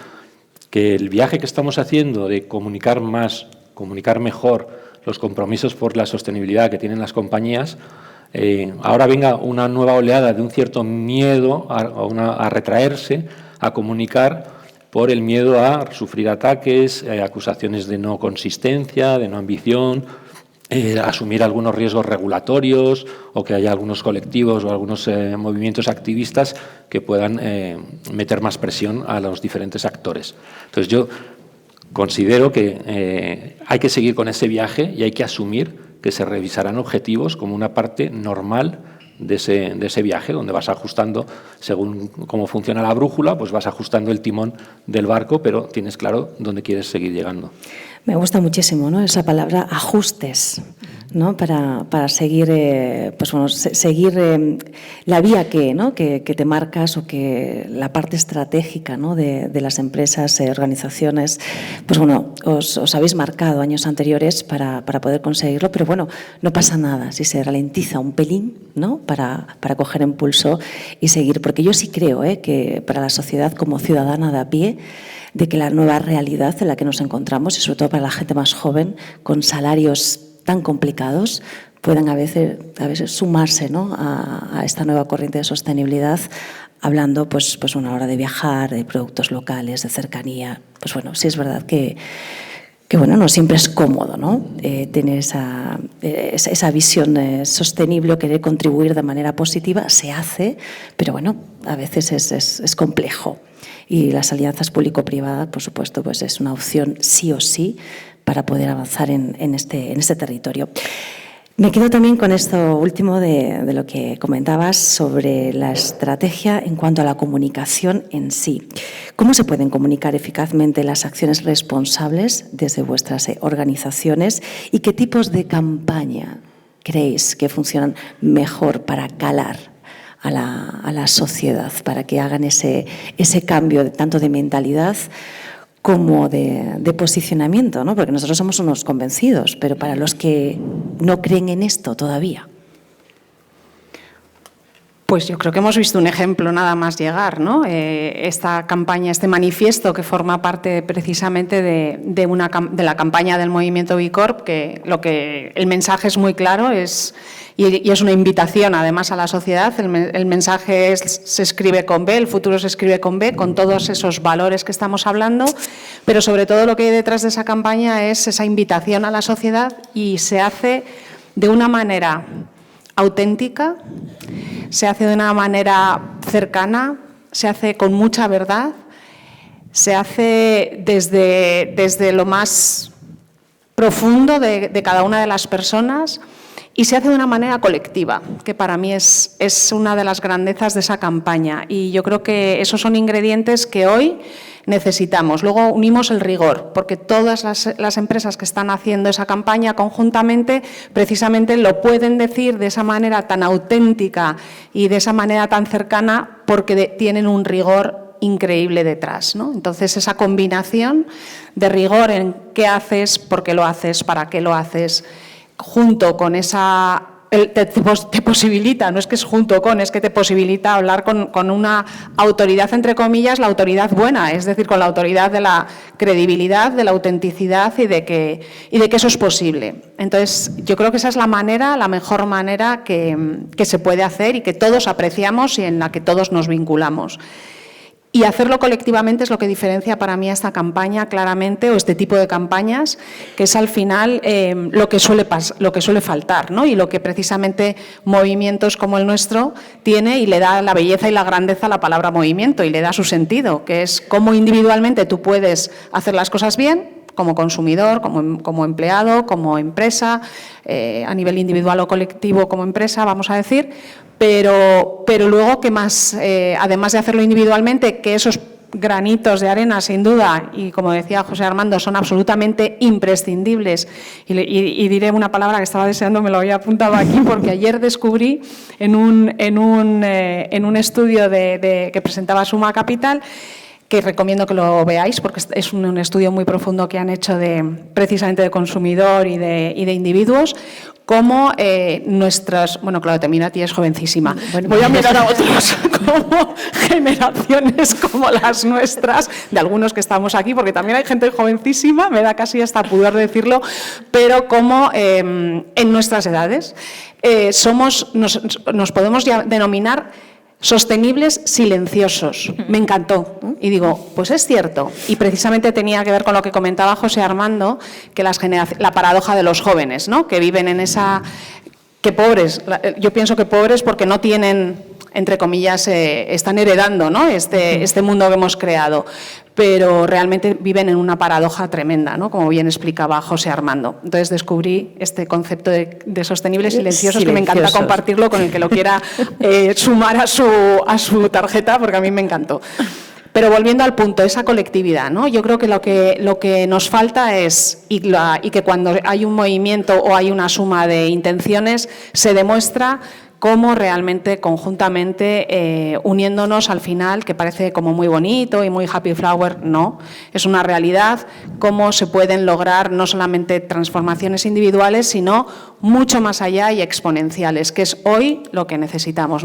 que el viaje que estamos haciendo de comunicar más, comunicar mejor los compromisos por la sostenibilidad que tienen las compañías, ahora venga una nueva oleada de un cierto miedo a retraerse, a comunicar por el miedo a sufrir ataques, acusaciones de no consistencia, de no ambición, asumir algunos riesgos regulatorios o que haya algunos colectivos o algunos movimientos activistas que puedan meter más presión a los diferentes actores. Entonces, yo considero que hay que seguir con ese viaje y hay que asumir que se revisarán objetivos como una parte normal de ese viaje, donde vas ajustando, según cómo funciona la brújula, pues vas ajustando el timón del barco, pero tienes claro dónde quieres seguir llegando. Me gusta muchísimo, ¿no?, esa palabra ajustes, ¿no?, para seguir, pues bueno, seguir la vía que te marcas o que la parte estratégica, ¿no?, de las empresas, organizaciones, pues bueno, os habéis marcado años anteriores para poder conseguirlo, pero bueno, no pasa nada si se ralentiza un pelín, ¿no?, para coger impulso y seguir, porque yo sí creo que para la sociedad como ciudadana de a pie, de que la nueva realidad en la que nos encontramos, y sobre todo para la gente más joven, con salarios tan complicados, puedan a veces sumarse, ¿no?, a esta nueva corriente de sostenibilidad, hablando pues una hora de viajar, de productos locales, de cercanía. Pues bueno, sí es verdad que bueno, no siempre es cómodo, ¿no?, tener esa visión sostenible, querer contribuir de manera positiva, se hace, pero bueno, a veces es complejo. Y las alianzas público-privadas, por supuesto, pues es una opción sí o sí para poder avanzar en este territorio. Me quedo también con esto último de lo que comentabas sobre la estrategia en cuanto a la comunicación en sí. ¿Cómo se pueden comunicar eficazmente las acciones responsables desde vuestras organizaciones y qué tipos de campaña creéis que funcionan mejor para calar a la sociedad, para que hagan ese cambio tanto de mentalidad como de posicionamiento, ¿no? Porque nosotros somos unos convencidos, pero para los que no creen en esto todavía. Pues yo creo que hemos visto un ejemplo nada más llegar, ¿no? Esta campaña, este manifiesto que forma parte precisamente de la campaña del movimiento B Corp, que el mensaje es muy claro, y es una invitación además a la sociedad. El mensaje se escribe con B, el futuro se escribe con B, con todos esos valores que estamos hablando, pero sobre todo lo que hay detrás de esa campaña es esa invitación a la sociedad y se hace de una manera auténtica, se hace de una manera cercana, se hace con mucha verdad, se hace desde lo más profundo de cada una de las personas y se hace de una manera colectiva, que para mí es una de las grandezas de esa campaña. Y yo creo que esos son ingredientes que hoy necesitamos. Luego unimos el rigor, porque todas las empresas que están haciendo esa campaña conjuntamente precisamente lo pueden decir de esa manera tan auténtica y de esa manera tan cercana porque tienen un rigor increíble detrás, ¿no? Entonces, esa combinación de rigor en qué haces, por qué lo haces, para qué lo haces, junto con esa... Te posibilita, no es que es junto con, es que te posibilita hablar con una autoridad, entre comillas, la autoridad buena, es decir, con la autoridad de la credibilidad, de la autenticidad y de que eso es posible. Entonces, yo creo que esa es la mejor manera que se puede hacer y que todos apreciamos y en la que todos nos vinculamos. Y hacerlo colectivamente es lo que diferencia para mí a esta campaña claramente, o este tipo de campañas, que es al final lo que suele faltar, ¿no? Y lo que precisamente movimientos como el nuestro tiene y le da la belleza y la grandeza a la palabra movimiento y le da su sentido, que es cómo individualmente tú puedes hacer las cosas bien, como consumidor, como empleado, como empresa, a nivel individual o colectivo como empresa, vamos a decir, pero luego que más, además de hacerlo individualmente, que esos granitos de arena, sin duda, y como decía José Armando, son absolutamente imprescindibles. Y diré una palabra que estaba deseando, me lo había apuntado aquí, porque ayer descubrí en un estudio que presentaba Suma Capital, que recomiendo que lo veáis porque es un estudio muy profundo que han hecho precisamente de consumidor y de individuos, cómo bueno, claro, Terminati es jovencísima. Bueno, voy a mirar a otros como generaciones como las nuestras, de algunos que estamos aquí, porque también hay gente jovencísima, me da casi hasta pudor decirlo, pero como en nuestras edades nos podemos ya denominar sostenibles silenciosos. Me encantó. Y digo, pues es cierto. Y precisamente tenía que ver con lo que comentaba José Armando, que la paradoja de los jóvenes, ¿no? Que viven en esa... Que pobres, yo pienso que pobres porque no tienen, entre comillas, están heredando, ¿no? este mundo que hemos creado. Pero realmente viven en una paradoja tremenda, ¿no? Como bien explicaba José Armando. Entonces descubrí este concepto de sostenibles silenciosos que me encanta compartirlo con el que lo quiera sumar a su tarjeta, porque a mí me encantó. Pero volviendo al punto, esa colectividad, ¿no? Yo creo que lo que nos falta es, y que cuando hay un movimiento o hay una suma de intenciones, se demuestra cómo realmente, conjuntamente, uniéndonos al final, que parece como muy bonito y muy happy flower, no, es una realidad, cómo se pueden lograr no solamente transformaciones individuales, sino mucho más allá y exponenciales, que es hoy lo que necesitamos.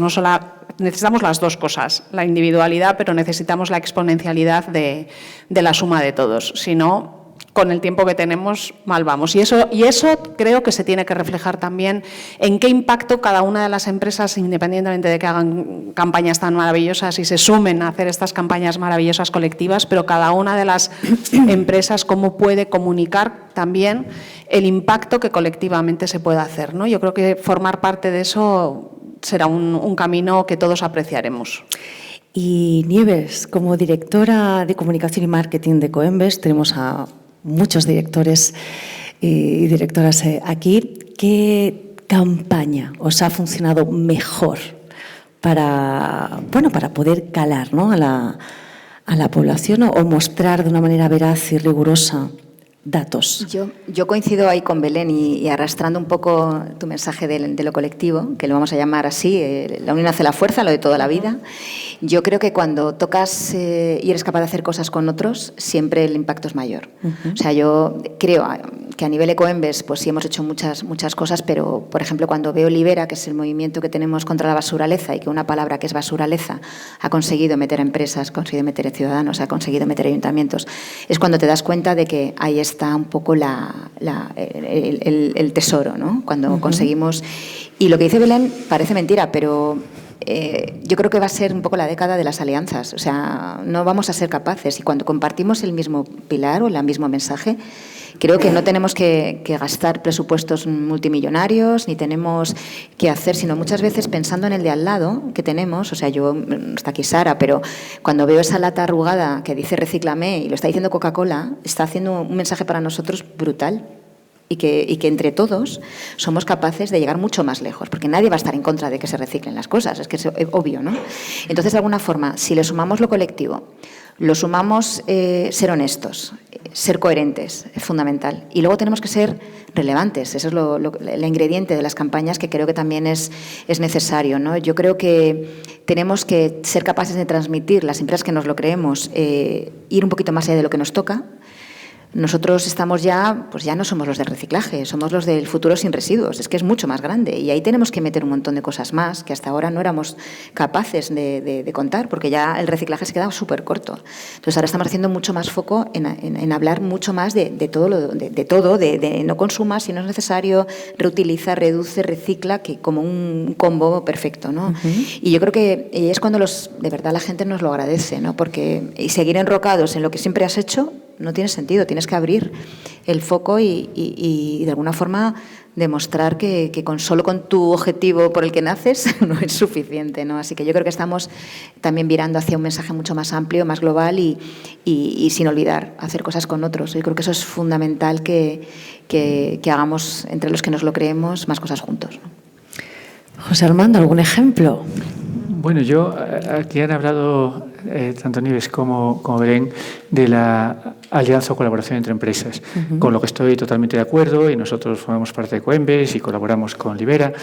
Necesitamos las dos cosas, la individualidad, pero necesitamos la exponencialidad de la suma de todos, si no, con el tiempo que tenemos, mal vamos. Y eso creo que se tiene que reflejar también en qué impacto cada una de las empresas, independientemente de que hagan campañas tan maravillosas y se sumen a hacer estas campañas maravillosas colectivas, pero cada una de las empresas cómo puede comunicar también el impacto que colectivamente se puede hacer, ¿no? Yo creo que formar parte de eso será un camino que todos apreciaremos. Y Nieves, como directora de comunicación y marketing de Coembes, tenemos a muchos directores y directoras aquí. ¿Qué campaña os ha funcionado mejor para poder calar, ¿no?, a la población o mostrar de una manera veraz y rigurosa datos? Yo coincido ahí con Belén y arrastrando un poco tu mensaje de lo colectivo, que lo vamos a llamar así, la unión hace la fuerza, lo de toda la vida. Yo creo que cuando tocas y eres capaz de hacer cosas con otros, siempre el impacto es mayor. O sea, yo creo que a nivel Ecoembes pues sí hemos hecho muchas cosas, pero, por ejemplo, cuando veo Libera, que es el movimiento que tenemos contra la basuraleza, y que una palabra que es basuraleza ha conseguido meter a empresas, ha conseguido meter a ciudadanos, ha conseguido meter a ayuntamientos, es cuando te das cuenta de que ahí está un poco el tesoro, ¿no? Cuando conseguimos... Y lo que dice Belén parece mentira, pero... yo creo que va a ser un poco la década de las alianzas. O sea, no vamos a ser capaces. Y cuando compartimos el mismo pilar o el mismo mensaje, creo que no tenemos que gastar presupuestos multimillonarios, ni tenemos que hacer, sino muchas veces pensando en el de al lado que tenemos. O sea, yo, está aquí Sara, pero cuando veo esa lata arrugada que dice recíclame y lo está diciendo Coca-Cola, está haciendo un mensaje para nosotros brutal. Y que entre todos somos capaces de llegar mucho más lejos, porque nadie va a estar en contra de que se reciclen las cosas, es que es obvio, ¿no? Entonces, de alguna forma, si le sumamos lo colectivo, lo sumamos ser honestos, ser coherentes, es fundamental. Y luego tenemos que ser relevantes, eso es el ingrediente de las campañas que creo que también es necesario, ¿no? Yo creo que tenemos que ser capaces de transmitir, las empresas que nos lo creemos, ir un poquito más allá de lo que nos toca. Nosotros estamos pues ya no somos los del reciclaje, somos los del futuro sin residuos, es que es mucho más grande y ahí tenemos que meter un montón de cosas más que hasta ahora no éramos capaces de contar, porque ya el reciclaje se queda súper corto. Entonces ahora estamos haciendo mucho más foco en hablar mucho más de todo, de no consumas si no es necesario, reutiliza, reduce, recicla, que como un combo perfecto, ¿no? Y yo creo que es cuando de verdad la gente nos lo agradece, ¿no? Porque y seguir enrocados en lo que siempre has hecho no tiene sentido, tienes que abrir el foco y de alguna forma demostrar que solo con tu objetivo por el que naces no es suficiente, ¿no? Así que yo creo que estamos también virando hacia un mensaje mucho más amplio, más global y sin olvidar hacer cosas con otros. Yo creo que eso es fundamental que hagamos entre los que nos lo creemos más cosas juntos, ¿no? José Armando, ¿algún ejemplo? Bueno, aquí han hablado tanto Nieves como Belén de la alianza o colaboración entre empresas, con lo que estoy totalmente de acuerdo y nosotros formamos parte de Ecoembes y colaboramos con Libera,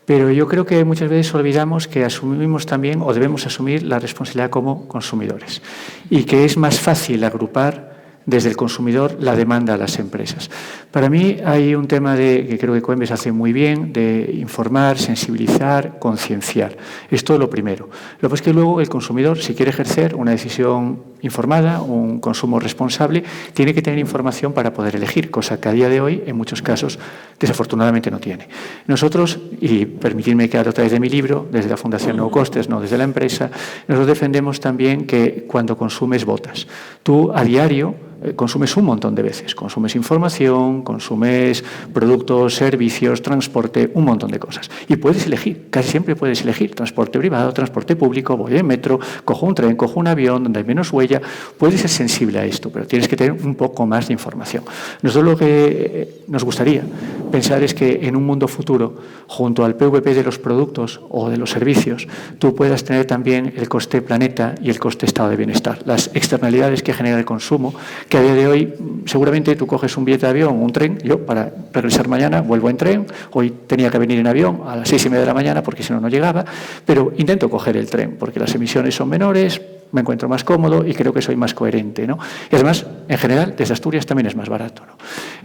pero yo creo que muchas veces olvidamos que asumimos también o debemos asumir la responsabilidad como consumidores y que es más fácil agrupar desde el consumidor la demanda a las empresas. Para mí hay un tema que creo que Ecoembes hace muy bien, de informar, sensibilizar, concienciar. Esto es lo primero. Lo que pasa es que luego el consumidor, si quiere ejercer una decisión informada, un consumo responsable, tiene que tener información para poder elegir, cosa que a día de hoy, en muchos casos, desafortunadamente no tiene. Nosotros, y permitidme que hable otra vez de mi libro, desde la Fundación No Costes, no desde la empresa, nosotros defendemos también que cuando consumes votas. Tú a diario consumes un montón de veces, consumes información, consumes productos, servicios, transporte, un montón de cosas. Y puedes elegir, casi siempre puedes elegir transporte privado, transporte público, voy en metro, cojo un tren, cojo un avión donde hay menos huella. Puedes ser sensible a esto, pero tienes que tener un poco más de información. Nosotros lo que nos gustaría pensar es que en un mundo futuro, junto al PVP de los productos o de los servicios, tú puedas tener también el coste planeta y el coste estado de bienestar, las externalidades que genera el consumo, que a día de hoy seguramente tú coges un billete de avión o un tren. Yo para regresar mañana vuelvo en tren, hoy tenía que venir en avión a las 6:30 de la mañana porque si no, no llegaba, pero intento coger el tren porque las emisiones son menores, me encuentro más cómodo y creo que soy más coherente, ¿no? Y además, en general, desde Asturias también es más barato, ¿no?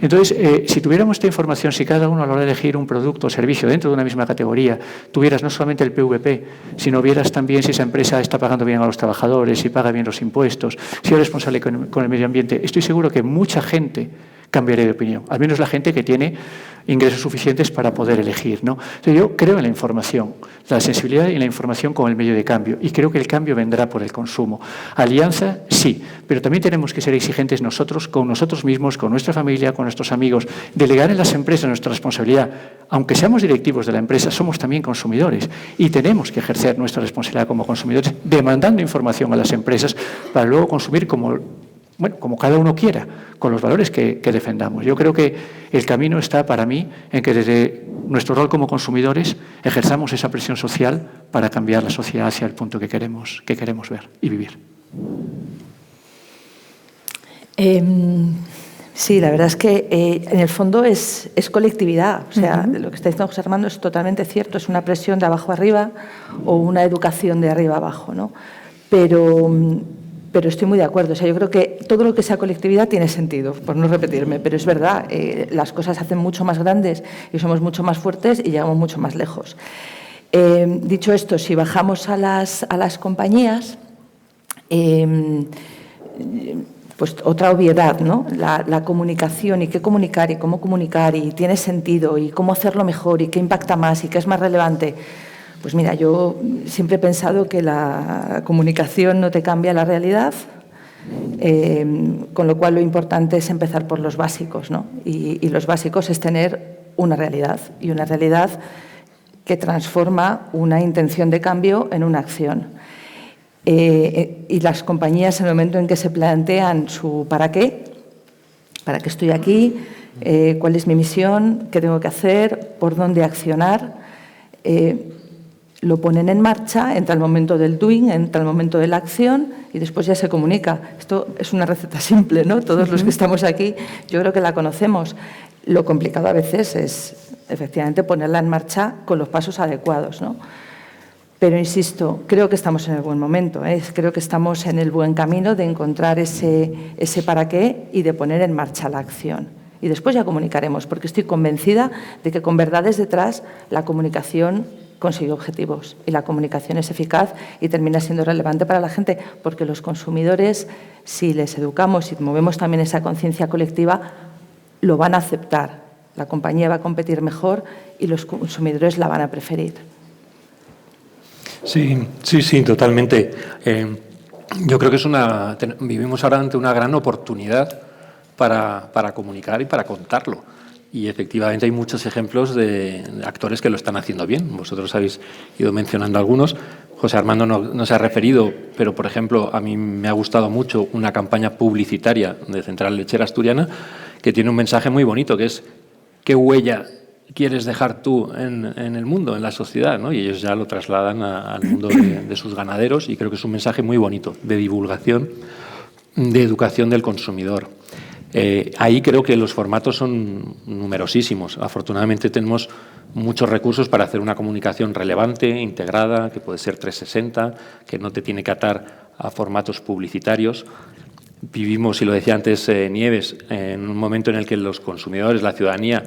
Entonces, si tuviéramos esta información, si cada uno a la hora de elegir un producto o servicio dentro de una misma categoría, tuvieras no solamente el PVP, sino vieras también si esa empresa está pagando bien a los trabajadores, si paga bien los impuestos, si es responsable con el medio ambiente, estoy seguro que mucha gente cambiaré de opinión, al menos la gente que tiene ingresos suficientes para poder elegir, ¿no? Entonces, yo creo en la información, la sensibilidad y la información como el medio de cambio, y creo que el cambio vendrá por el consumo. Alianza, sí, pero también tenemos que ser exigentes nosotros, con nosotros mismos, con nuestra familia, con nuestros amigos, delegar en las empresas nuestra responsabilidad. Aunque seamos directivos de la empresa, somos también consumidores y tenemos que ejercer nuestra responsabilidad como consumidores, demandando información a las empresas para luego consumir como cada uno quiera, con los valores que defendamos. Yo creo que el camino está, para mí, en que desde nuestro rol como consumidores, ejerzamos esa presión social para cambiar la sociedad hacia el punto que queremos ver y vivir. Sí, la verdad es que en el fondo es colectividad. O sea, lo que está diciendo José Armando es totalmente cierto. Es una presión de abajo arriba o una educación de arriba abajo, ¿no? Pero estoy muy de acuerdo. O sea, yo creo que todo lo que sea colectividad tiene sentido, por no repetirme. Pero es verdad, las cosas se hacen mucho más grandes y somos mucho más fuertes y llegamos mucho más lejos. Dicho esto, si bajamos a las compañías, pues otra obviedad, ¿no? La comunicación y qué comunicar y cómo comunicar y tiene sentido y cómo hacerlo mejor y qué impacta más y qué es más relevante. Pues mira, yo siempre he pensado que la comunicación no te cambia la realidad, con lo cual lo importante es empezar por los básicos, ¿no? Y los básicos es tener una realidad y una realidad que transforma una intención de cambio en una acción. Y las compañías, en el momento en que se plantean su ¿para qué estoy aquí?, cuál es mi misión, qué tengo que hacer, por dónde accionar, lo ponen en marcha, entra el momento del doing, entra el momento de la acción y después ya se comunica. Esto es una receta simple, ¿no? Todos los que estamos aquí, yo creo que la conocemos. Lo complicado a veces es, efectivamente, ponerla en marcha con los pasos adecuados, ¿no? Pero, insisto, creo que estamos en el buen momento, creo que estamos en el buen camino de encontrar ese para qué y de poner en marcha la acción. Y después ya comunicaremos, porque estoy convencida de que con verdades detrás la comunicación consigue objetivos y la comunicación es eficaz y termina siendo relevante para la gente, porque los consumidores, si les educamos y movemos también esa conciencia colectiva, lo van a aceptar. La compañía va a competir mejor y los consumidores la van a preferir. Sí, totalmente. Yo creo que vivimos ahora ante una gran oportunidad para comunicar y para contarlo. Y efectivamente hay muchos ejemplos de actores que lo están haciendo bien. Vosotros habéis ido mencionando algunos. José Armando no se ha referido, pero, por ejemplo, a mí me ha gustado mucho una campaña publicitaria de Central Lechera Asturiana que tiene un mensaje muy bonito, que es ¿qué huella quieres dejar tú en el mundo, en la sociedad, ¿no? Y ellos ya lo trasladan al mundo de sus ganaderos y creo que es un mensaje muy bonito de divulgación, de educación del consumidor. Ahí creo que los formatos son numerosísimos. Afortunadamente tenemos muchos recursos para hacer una comunicación relevante, integrada, que puede ser 360, que no te tiene que atar a formatos publicitarios. Vivimos, y lo decía antes Nieves, en un momento en el que los consumidores, la ciudadanía,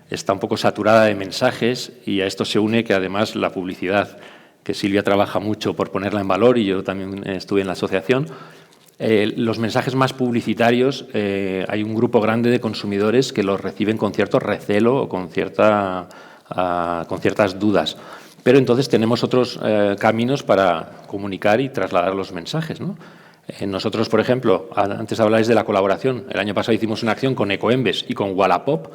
está un poco saturada de mensajes y a esto se une que además la publicidad, que Silvia trabaja mucho por ponerla en valor y yo también estuve en la asociación, los mensajes más publicitarios, hay un grupo grande de consumidores que los reciben con cierto recelo o con ciertas dudas. Pero entonces tenemos otros caminos para comunicar y trasladar los mensajes, ¿no? Nosotros, por ejemplo, antes habláis de la colaboración. El año pasado hicimos una acción con Ecoembes y con Wallapop,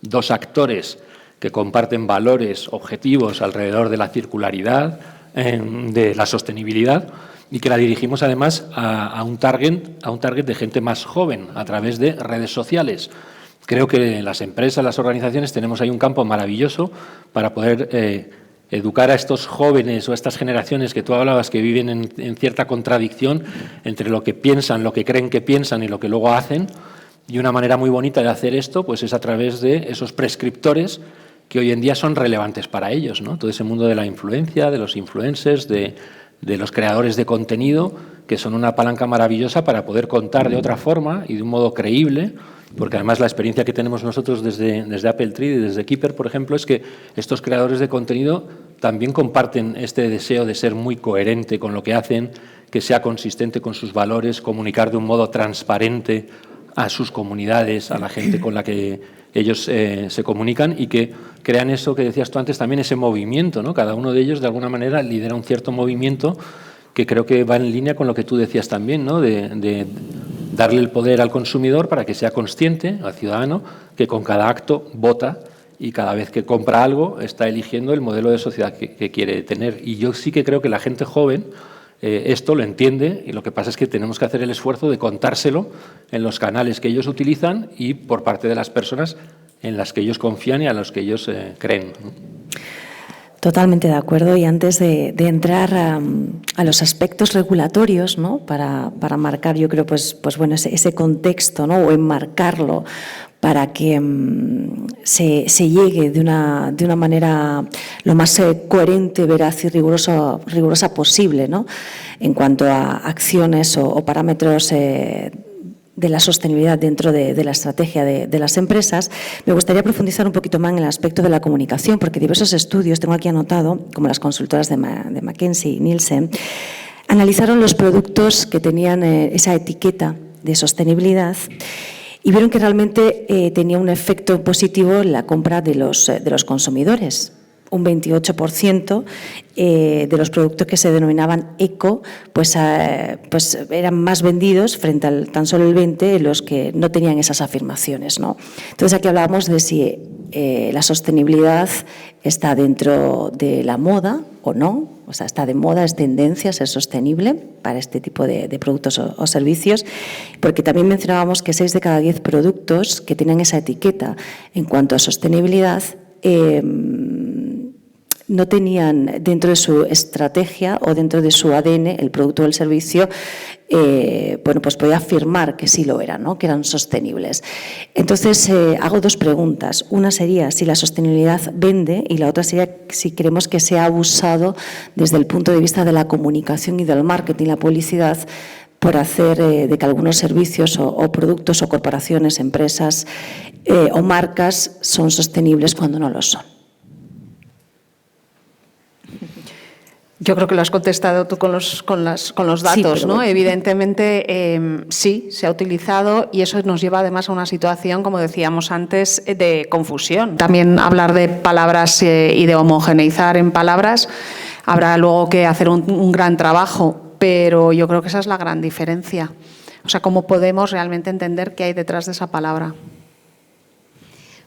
dos actores que comparten valores, objetivos alrededor de la circularidad, de la sostenibilidad, y que la dirigimos además a un target de gente más joven a través de redes sociales. Creo que las empresas, las organizaciones, tenemos ahí un campo maravilloso para poder educar a estos jóvenes o a estas generaciones que tú hablabas, que viven en cierta contradicción entre lo que piensan, lo que creen que piensan y lo que luego hacen. Y una manera muy bonita de hacer esto pues es a través de esos prescriptores que hoy en día son relevantes para ellos, ¿no? Todo ese mundo de la influencia, de los influencers, de los creadores de contenido, que son una palanca maravillosa para poder contar de otra forma y de un modo creíble, porque además la experiencia que tenemos nosotros desde Apple Tree y desde Keeper, por ejemplo, es que estos creadores de contenido también comparten este deseo de ser muy coherente con lo que hacen, que sea consistente con sus valores, comunicar de un modo transparente a sus comunidades, a la gente con la que ellos se comunican y que crean eso que decías tú antes, también ese movimiento, ¿no? Cada uno de ellos, de alguna manera, lidera un cierto movimiento que creo que va en línea con lo que tú decías también, ¿no? De darle el poder al consumidor para que sea consciente, al ciudadano, que con cada acto vota y cada vez que compra algo está eligiendo el modelo de sociedad que quiere tener. Y yo sí que creo que la gente joven esto lo entiende y lo que pasa es que tenemos que hacer el esfuerzo de contárselo en los canales que ellos utilizan y por parte de las personas en las que ellos confían y a los que ellos creen, ¿no? Totalmente de acuerdo. Y antes de entrar a los aspectos regulatorios, ¿no? para marcar, yo creo, pues bueno, ese contexto, ¿no? O enmarcarlo para que se llegue de una manera lo más coherente, veraz y rigurosa posible, ¿no? En cuanto a acciones o parámetros de la sostenibilidad dentro de la estrategia de las empresas, me gustaría profundizar un poquito más en el aspecto de la comunicación, porque diversos estudios, tengo aquí anotado, como las consultoras de McKinsey y Nielsen, analizaron los productos que tenían esa etiqueta de sostenibilidad y vieron que realmente tenía un efecto positivo en la compra de los consumidores. Un 28% de los productos que se denominaban eco pues eran más vendidos frente al tan solo el 20% en los que no tenían esas afirmaciones, ¿no? Entonces aquí hablábamos de si la sostenibilidad está dentro de la moda o no, o sea, está de moda, es tendencia a ser sostenible para este tipo de productos o servicios, porque también mencionábamos que 6 de cada 10 productos que tienen esa etiqueta en cuanto a sostenibilidad no tenían dentro de su estrategia o dentro de su ADN el producto o el servicio, pues podía afirmar que sí lo eran, ¿no? Que eran sostenibles. Entonces, hago 2 preguntas. Una sería si la sostenibilidad vende y la otra sería si creemos que se ha abusado desde el punto de vista de la comunicación y del marketing, la publicidad, por hacer de que algunos servicios o productos o corporaciones, empresas o marcas son sostenibles cuando no lo son. Yo creo que lo has contestado tú con los datos, Sí, ¿no? Evidentemente, sí, se ha utilizado y eso nos lleva además a una situación, como decíamos antes, de confusión. También hablar de palabras y de homogeneizar en palabras, habrá luego que hacer un gran trabajo, pero yo creo que esa es la gran diferencia. O sea, cómo podemos realmente entender qué hay detrás de esa palabra.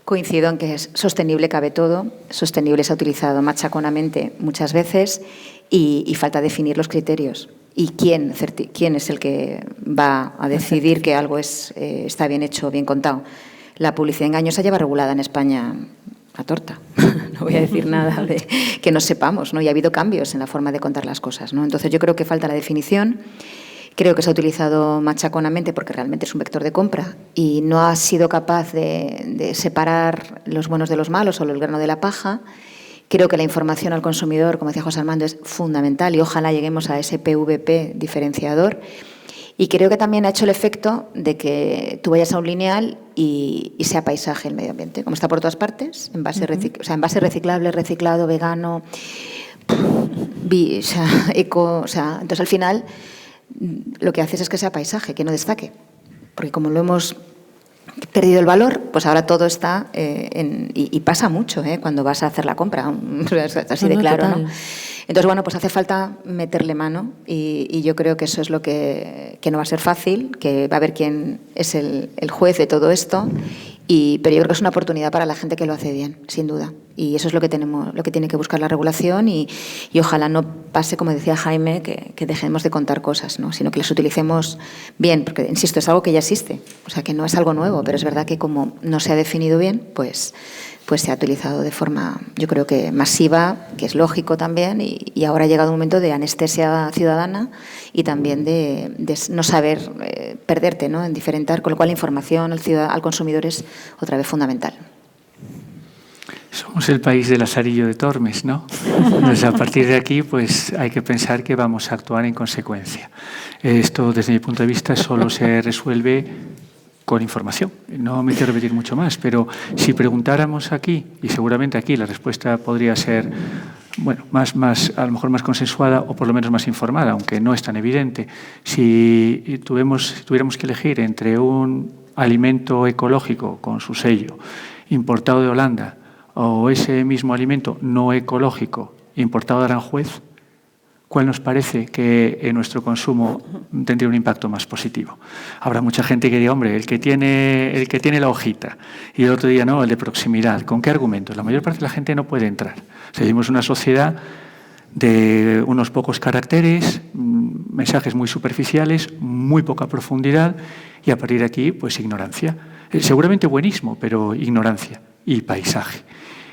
Coincido en que es sostenible cabe todo, sostenible se ha utilizado machaconamente muchas veces y falta definir los criterios. ¿Y quién es el que va a decidir que algo está bien hecho, bien contado? La publicidad engañosa lleva regulada en España a torta. No voy a decir nada de que no sepamos, ¿no? Y ha habido cambios en la forma de contar las cosas, ¿no? Entonces yo creo que falta la definición. Creo que se ha utilizado machaconamente porque realmente es un vector de compra y no ha sido capaz de separar los buenos de los malos o el grano de la paja. Creo que la información al consumidor, como decía José Armando, es fundamental y ojalá lleguemos a ese PVP diferenciador. Y creo que también ha hecho el efecto de que tú vayas a un lineal y sea paisaje el medio ambiente, como está por todas partes, envase reciclable, reciclado, vegano, eco. Entonces, al final, lo que haces es que sea paisaje, que no destaque. Porque como lo hemos perdido el valor, pues ahora todo está y pasa mucho cuando vas a hacer la compra, así de claro, ¿no? Entonces, bueno, pues hace falta meterle mano y yo creo que eso es lo que no va a ser fácil, que va a haber quién es el juez de todo esto, pero yo creo que es una oportunidad para la gente que lo hace bien, sin duda. Y eso es lo que tiene que buscar la regulación y ojalá no pase, como decía Jaime, que dejemos de contar cosas, ¿no? Sino que las utilicemos bien, porque, insisto, es algo que ya existe, o sea, que no es algo nuevo, pero es verdad que como no se ha definido bien, pues se ha utilizado de forma, yo creo que masiva, que es lógico también, y ahora ha llegado un momento de anestesia ciudadana y también de no saber perderte, ¿no? En diferenciar, con lo cual la información al consumidor es otra vez fundamental. Somos el país del Lazarillo de Tormes, ¿no? Entonces, a partir de aquí, pues hay que pensar que vamos a actuar en consecuencia. Esto, desde mi punto de vista, solo se resuelve con información. No me quiero repetir mucho más, pero si preguntáramos aquí, y seguramente aquí la respuesta podría ser, bueno, a lo mejor más consensuada o por lo menos más informada, aunque no es tan evidente. Si tuviéramos que elegir entre un alimento ecológico con su sello, importado de Holanda, o ese mismo alimento no ecológico, importado de Aranjuez, ¿cuál nos parece que en nuestro consumo tendría un impacto más positivo? Habrá mucha gente que diga, hombre, el que tiene la hojita, y el otro día no, el de proximidad. ¿Con qué argumentos? La mayor parte de la gente no puede entrar. Seguimos una sociedad de unos pocos caracteres, mensajes muy superficiales, muy poca profundidad, y a partir de aquí, pues ignorancia. Seguramente buenismo, pero ignorancia y paisaje.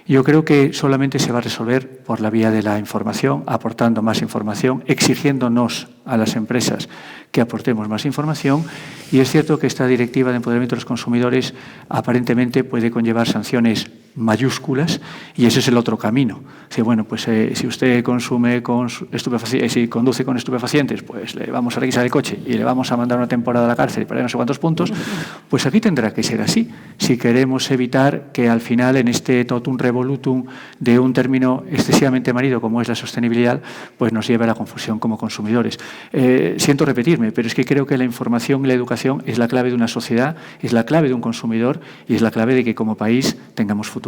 Yo creo que solamente se va a resolver por la vía de la información, aportando más información, exigiéndonos a las empresas que aportemos más información. Y es cierto que esta directiva de empoderamiento de los consumidores aparentemente puede conllevar sanciones mayúsculas y ese es el otro camino. Si, bueno, pues, si usted consume con si conduce con estupefacientes, pues le vamos a requisar el coche y le vamos a mandar una temporada a la cárcel y perder no sé cuántos puntos, pues aquí tendrá que ser así. Si queremos evitar que al final en este totum revolutum de un término excesivamente manido como es la sostenibilidad, pues nos lleve a la confusión como consumidores. Siento repetirme, pero es que creo que la información y la educación es la clave de una sociedad, es la clave de un consumidor y es la clave de que como país tengamos futuro.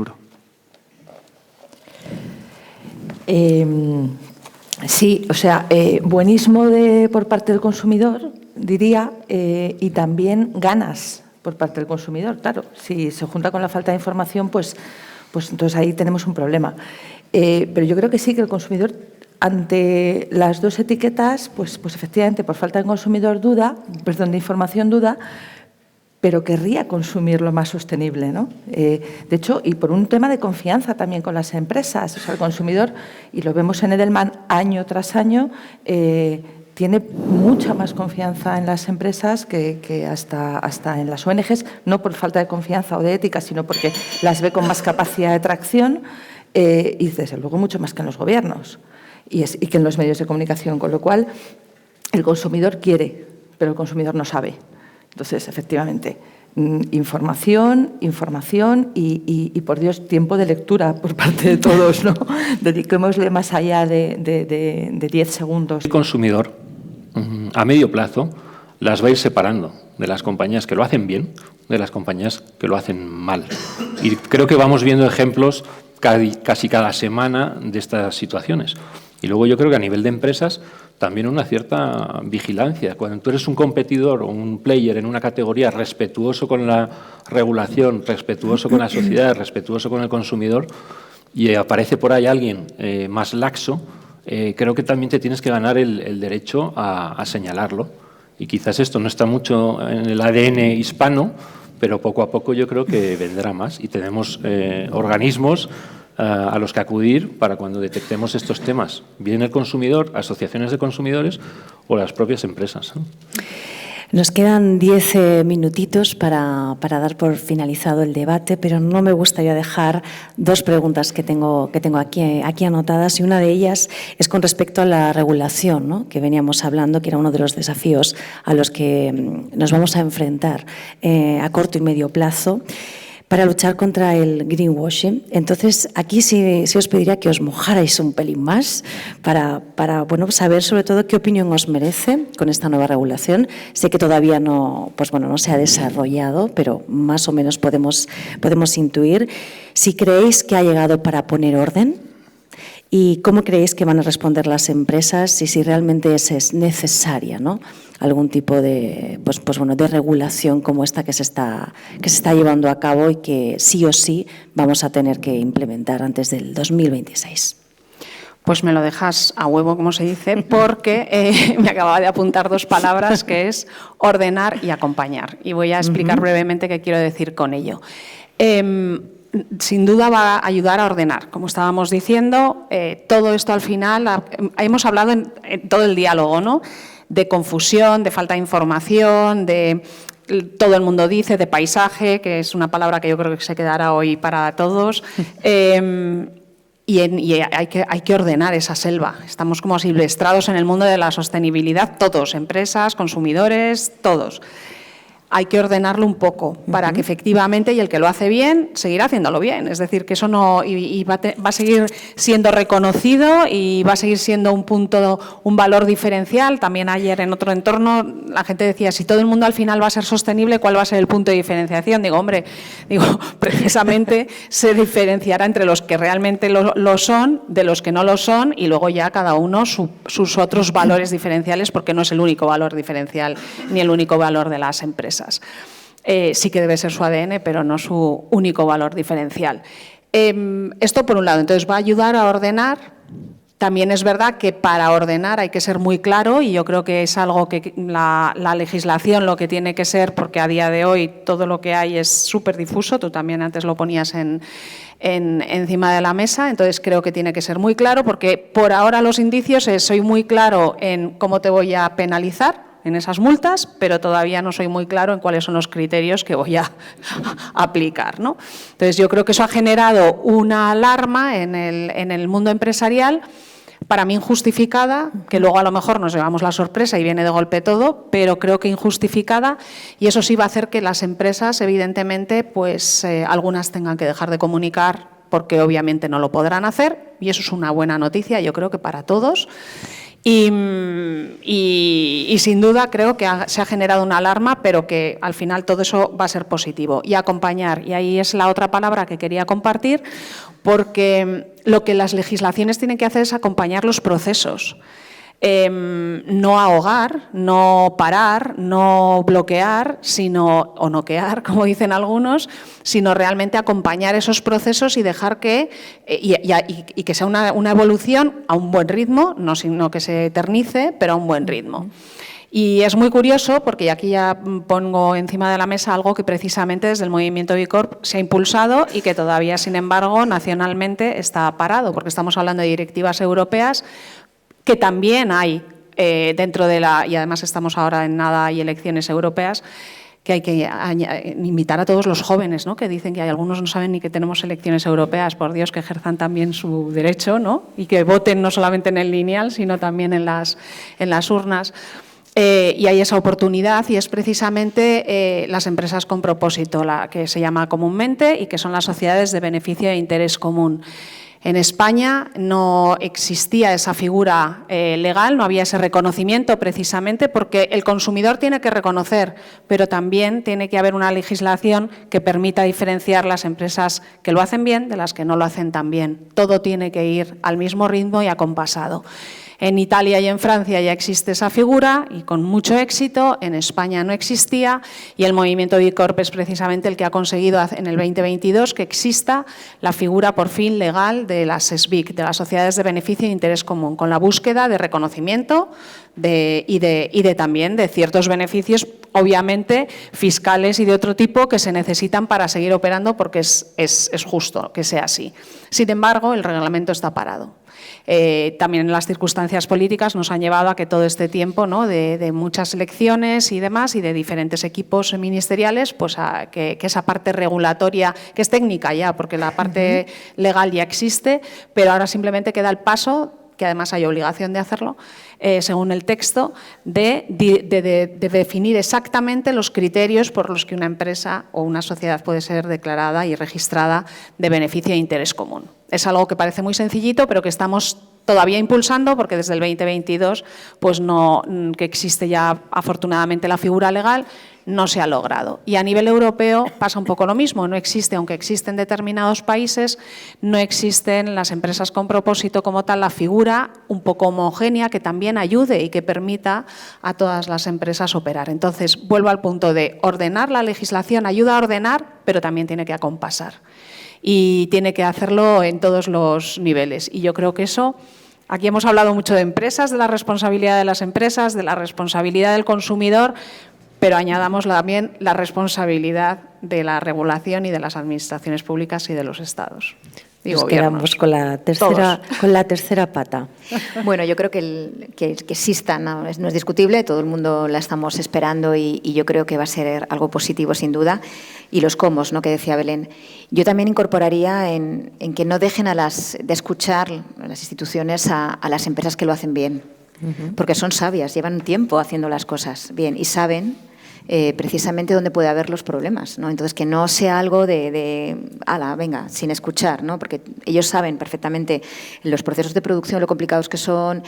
Sí, o sea, buenismo por parte del consumidor, diría, y también ganas por parte del consumidor. Claro, si se junta con la falta de información, pues entonces ahí tenemos un problema. Pero yo creo que sí, que el consumidor, ante las dos etiquetas, pues efectivamente, por falta de de información duda, pero querría consumir lo más sostenible, ¿no? De hecho, y por un tema de confianza también con las empresas. O sea, el consumidor, y lo vemos en Edelman año tras año, tiene mucha más confianza en las empresas que hasta en las ONGs, no por falta de confianza o de ética, sino porque las ve con más capacidad de tracción y, desde luego, mucho más que en los gobiernos y que en los medios de comunicación. Con lo cual, el consumidor quiere, pero el consumidor no sabe. Entonces, efectivamente, información y, por Dios, tiempo de lectura por parte de todos, ¿no? Dediquémosle más allá de 10 segundos. El consumidor, a medio plazo, las va a ir separando de las compañías que lo hacen bien, de las compañías que lo hacen mal. Y creo que vamos viendo ejemplos casi cada semana de estas situaciones. Y luego yo creo que a nivel de empresas también una cierta vigilancia. Cuando tú eres un competidor o un player en una categoría respetuoso con la regulación, respetuoso con la sociedad, respetuoso con el consumidor, y aparece por ahí alguien más laxo, creo que también te tienes que ganar el derecho a señalarlo. Y quizás esto no está mucho en el ADN hispano, pero poco a poco yo creo que vendrá más. Y tenemos organismos a los que acudir para cuando detectemos estos temas, bien el consumidor, asociaciones de consumidores o las propias empresas. Nos quedan 10 minutitos para dar por finalizado el debate, pero no me gustaría dejar dos preguntas que tengo aquí anotadas, y una de ellas es con respecto a la regulación, ¿no?, que veníamos hablando, que era uno de los desafíos a los que nos vamos a enfrentar a corto y medio plazo, para luchar contra el greenwashing. Entonces, aquí sí os pediría que os mojarais un pelín más para saber sobre todo qué opinión os merece con esta nueva regulación. Sé que todavía no se ha desarrollado, pero más o menos podemos intuir. Si creéis que ha llegado para poner orden, y cómo creéis que van a responder las empresas y si realmente es necesaria, ¿no?, algún tipo de de regulación como esta que se está llevando a cabo y que sí o sí vamos a tener que implementar antes del 2026. Pues me lo dejas a huevo, como se dice, porque me acababa de apuntar dos palabras, que es ordenar y acompañar. Y voy a explicar brevemente qué quiero decir con ello. Sin duda va a ayudar a ordenar. Como estábamos diciendo, todo esto al final, hemos hablado en todo el diálogo, ¿no?, de confusión, de falta de información, de todo el mundo dice, de paisaje, que es una palabra que yo creo que se quedará hoy para todos. Y hay que ordenar esa selva. Estamos como silvestrados en el mundo de la sostenibilidad, todos, empresas, consumidores, todos. Hay que ordenarlo un poco para que efectivamente, y el que lo hace bien, seguirá haciéndolo bien. Es decir, que eso no va a seguir siendo reconocido y va a seguir siendo un valor diferencial. También ayer en otro entorno la gente decía, si todo el mundo al final va a ser sostenible, ¿cuál va a ser el punto de diferenciación? Digo, precisamente se diferenciará entre los que realmente lo son, de los que no lo son, y luego ya cada uno sus otros valores diferenciales, porque no es el único valor diferencial ni el único valor de las empresas. Sí que debe ser su ADN, pero no su único valor diferencial. Esto por un lado. Entonces va a ayudar a ordenar También es verdad que para ordenar hay que ser muy claro y yo creo que es algo que la legislación lo que tiene que ser, porque a día de hoy todo lo que hay es súper difuso, tú también antes lo ponías encima de la mesa, entonces creo que tiene que ser muy claro porque por ahora los indicios es soy muy claro en cómo te voy a penalizar en esas multas, pero todavía no soy muy claro en cuáles son los criterios que voy a aplicar, ¿no? Entonces yo creo que eso ha generado una alarma en el mundo empresarial, para mí injustificada, que luego a lo mejor nos llevamos la sorpresa y viene de golpe todo, pero creo que injustificada, y eso sí va a hacer que las empresas, evidentemente, pues algunas tengan que dejar de comunicar porque obviamente no lo podrán hacer, y eso es una buena noticia, yo creo que para todos. Y sin duda creo que se ha generado una alarma, pero que al final todo eso va a ser positivo. Y acompañar, y ahí es la otra palabra que quería compartir, porque lo que las legislaciones tienen que hacer es acompañar los procesos. No ahogar, no parar, no bloquear, o noquear, como dicen algunos, sino realmente acompañar esos procesos y dejar que, y que sea una evolución a un buen ritmo, no sino que se eternice, pero a un buen ritmo. Y es muy curioso, porque aquí ya pongo encima de la mesa algo que precisamente desde el movimiento B Corp se ha impulsado y que todavía, sin embargo, nacionalmente está parado, porque estamos hablando de directivas europeas que también hay dentro de y además estamos ahora en nada, hay elecciones europeas, que hay que invitar a todos los jóvenes, ¿no? Que dicen que hay algunos no saben ni que tenemos elecciones europeas, por Dios, que ejerzan también su derecho, ¿no? Y que voten no solamente en el lineal, sino también en las urnas. Y hay esa oportunidad y es precisamente las empresas con propósito, la que se llama comúnmente y que son las sociedades de beneficio e interés común. En España no existía esa figura legal, no había ese reconocimiento precisamente porque el consumidor tiene que reconocer, pero también tiene que haber una legislación que permita diferenciar las empresas que lo hacen bien de las que no lo hacen tan bien. Todo tiene que ir al mismo ritmo y acompasado. En Italia y en Francia ya existe esa figura y con mucho éxito, en España no existía y el movimiento B Corp es precisamente el que ha conseguido en el 2022 que exista la figura por fin legal de las SBIC, de las sociedades de beneficio e interés común, con la búsqueda de reconocimiento y también de ciertos beneficios, obviamente fiscales y de otro tipo que se necesitan para seguir operando porque es justo que sea así. Sin embargo, el reglamento está parado. También las circunstancias políticas nos han llevado a que todo este tiempo, ¿no? de muchas elecciones y demás y de diferentes equipos ministeriales, pues que esa parte regulatoria, que es técnica ya, porque la parte legal ya existe, pero ahora simplemente queda el paso, que además hay obligación de hacerlo, según el texto, de definir exactamente los criterios por los que una empresa o una sociedad puede ser declarada y registrada de beneficio e interés común. Es algo que parece muy sencillito, pero que estamos todavía impulsando porque desde el 2022, pues que existe ya afortunadamente la figura legal, no se ha logrado. Y a nivel europeo pasa un poco lo mismo, no existe, aunque existen determinados países, no existen las empresas con propósito como tal, la figura un poco homogénea que también ayude y que permita a todas las empresas operar. Entonces, vuelvo al punto de ordenar la legislación, ayuda a ordenar, pero también tiene que acompasar. Y tiene que hacerlo en todos los niveles. Y yo creo que eso, aquí hemos hablado mucho de empresas, de la responsabilidad de las empresas, de la responsabilidad del consumidor, pero añadamos también la responsabilidad de la regulación y de las administraciones públicas y de los estados. Nos quedamos con la tercera pata. Bueno, yo creo que exista, no es discutible, todo el mundo la estamos esperando y yo creo que va a ser algo positivo sin duda. Y los cómo, ¿no?, que decía Belén. Yo también incorporaría en que no dejen de escuchar a las instituciones a las empresas que lo hacen bien, porque son sabias, llevan un tiempo haciendo las cosas bien y saben precisamente dónde puede haber los problemas, ¿no? Entonces, que no sea algo ala, venga, sin escuchar, ¿no? Porque ellos saben perfectamente los procesos de producción, lo complicados que son,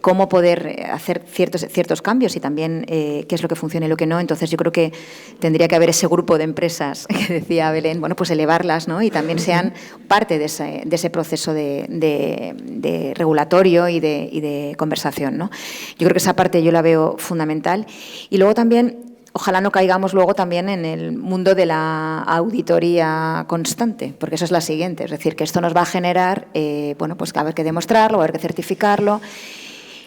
cómo poder hacer ciertos cambios y también qué es lo que funciona y lo que no. Entonces, yo creo que tendría que haber ese grupo de empresas que decía Belén, bueno, pues elevarlas, ¿no? Y también sean parte de ese proceso de regulatorio y de conversación, ¿no? Yo creo que esa parte yo la veo fundamental. Y luego también ojalá no caigamos luego también en el mundo de la auditoría constante, porque eso es la siguiente, es decir, que esto nos va a generar, bueno, pues a ver que demostrarlo, a ver que certificarlo.